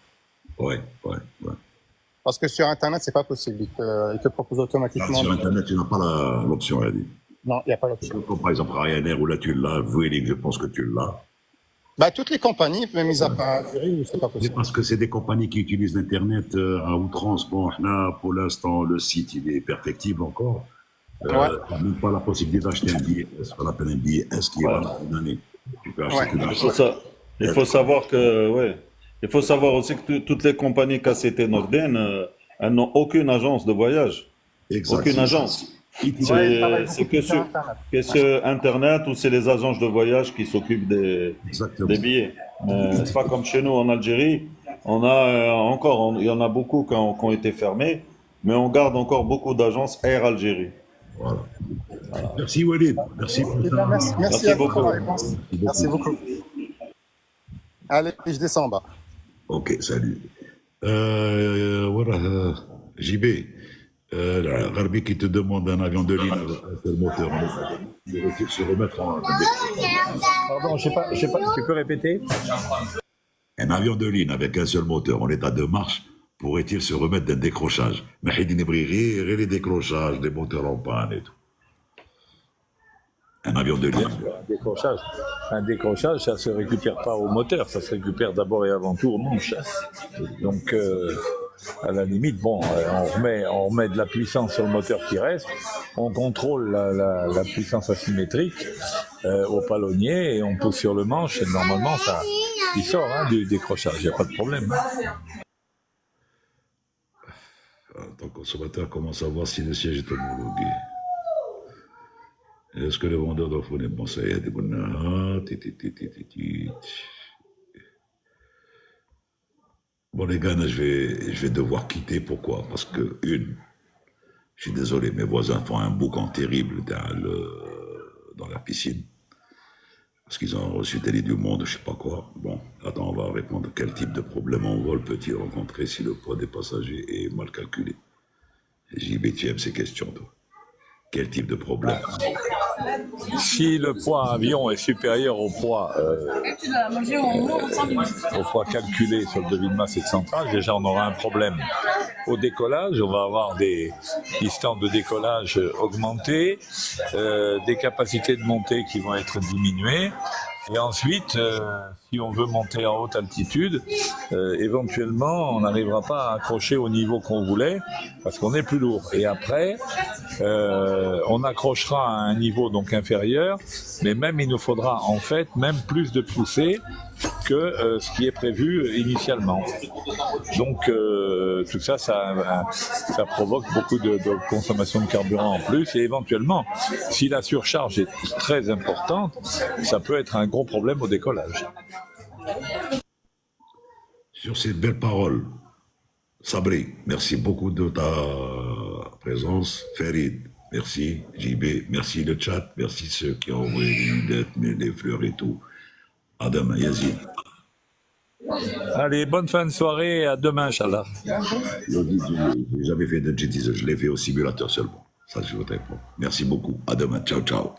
Ouais. Parce que sur Internet, c'est pas possible. Il te propose automatiquement. Sur Internet, tu n'as pas l'option, elle a dit. Non, il n'y a pas l'option. Comme par exemple Ryanair, où là tu l'as, Vueling, je pense que tu l'as. Toutes les compagnies, même mis à part Algérie, c'est pas C'est possible. parce que c'est des compagnies qui utilisent l'Internet à outrance. Bon, là, pour l'instant, le site, il est perfectible encore. Tu n'as même pas la possibilité d'acheter un billet, ce qu'on appelle un billet S qui est valable une année. Tu peux acheter qu'une année. Il faut savoir que, il faut savoir aussi que toutes les compagnies KCT Norden, elles n'ont aucune agence de voyage. Exact. Aucune agence. C'est que sur Internet ou c'est les agences de voyage qui s'occupent des billets. C'est pas comme chez nous en Algérie. On a il y en a beaucoup qui ont été fermés, mais on garde encore beaucoup d'agences Air Algérie. Voilà. Merci Walid. Merci pour ça. Merci à vous pour la réponse. Merci beaucoup. Allez, je descends en bas. Ok, salut. Voilà, JB, Garbi qui te demande un avion de ligne avec un seul moteur. Il retire se remettre en. Pardon, je sais pas, tu peux répéter? Un avion de ligne avec un seul moteur en état de marche pourrait-il se remettre d'un décrochage? Mais il y les décrochages, des moteurs en panne et tout. Un avion de ligne. Un décrochage, ça se récupère pas au moteur, ça se récupère d'abord et avant tout au manche. Donc, à la limite, bon, on remet de la puissance sur le moteur qui reste, on contrôle la puissance asymétrique au palonnier et on pousse sur le manche et normalement, il sort du décrochage, il n'y a pas de problème. Ton consommateur commence à voir si le siège est homologué. Est-ce que le vendeur doit fournir bon ça y a des bonnes. Bon les gars, je vais devoir quitter. Pourquoi? Parce que je suis désolé, mes voisins font un boucan terrible dans la piscine. Parce qu'ils ont reçu Télé du Monde, je sais pas quoi. Bon, attends, on va répondre. Quel type de problème en vol peut-il rencontrer si le poids des passagers est mal calculé? JB, tu aimes ces questions, toi. Quel type de problème? Si le poids avion est supérieur au poids calculé sur le devis de masse et de centrage, déjà on aura un problème au décollage. On va avoir des distances de décollage augmentées, des capacités de montée qui vont être diminuées. Et ensuite, si on veut monter en haute altitude, éventuellement, on n'arrivera pas à accrocher au niveau qu'on voulait parce qu'on est plus lourd. Et après, on accrochera à un niveau donc inférieur, mais même il nous faudra en fait même plus de poussée que ce qui est prévu initialement. Donc tout ça, ça provoque beaucoup de consommation de carburant en plus et éventuellement, si la surcharge est très importante, ça peut être un gros problème au décollage. Sur ces belles paroles, Sabri, merci beaucoup de ta présence. Farid, merci. JB, merci le chat. Merci ceux qui ont envoyé des lunettes, des fleurs et tout. Adam, Yazid. Allez, bonne fin de soirée et à demain, Inch'Allah. Yodi, j'ai jamais fait de GTZ, je l'ai fait au simulateur seulement. Ça, je vous réponds. Merci beaucoup. À demain. Ciao, ciao.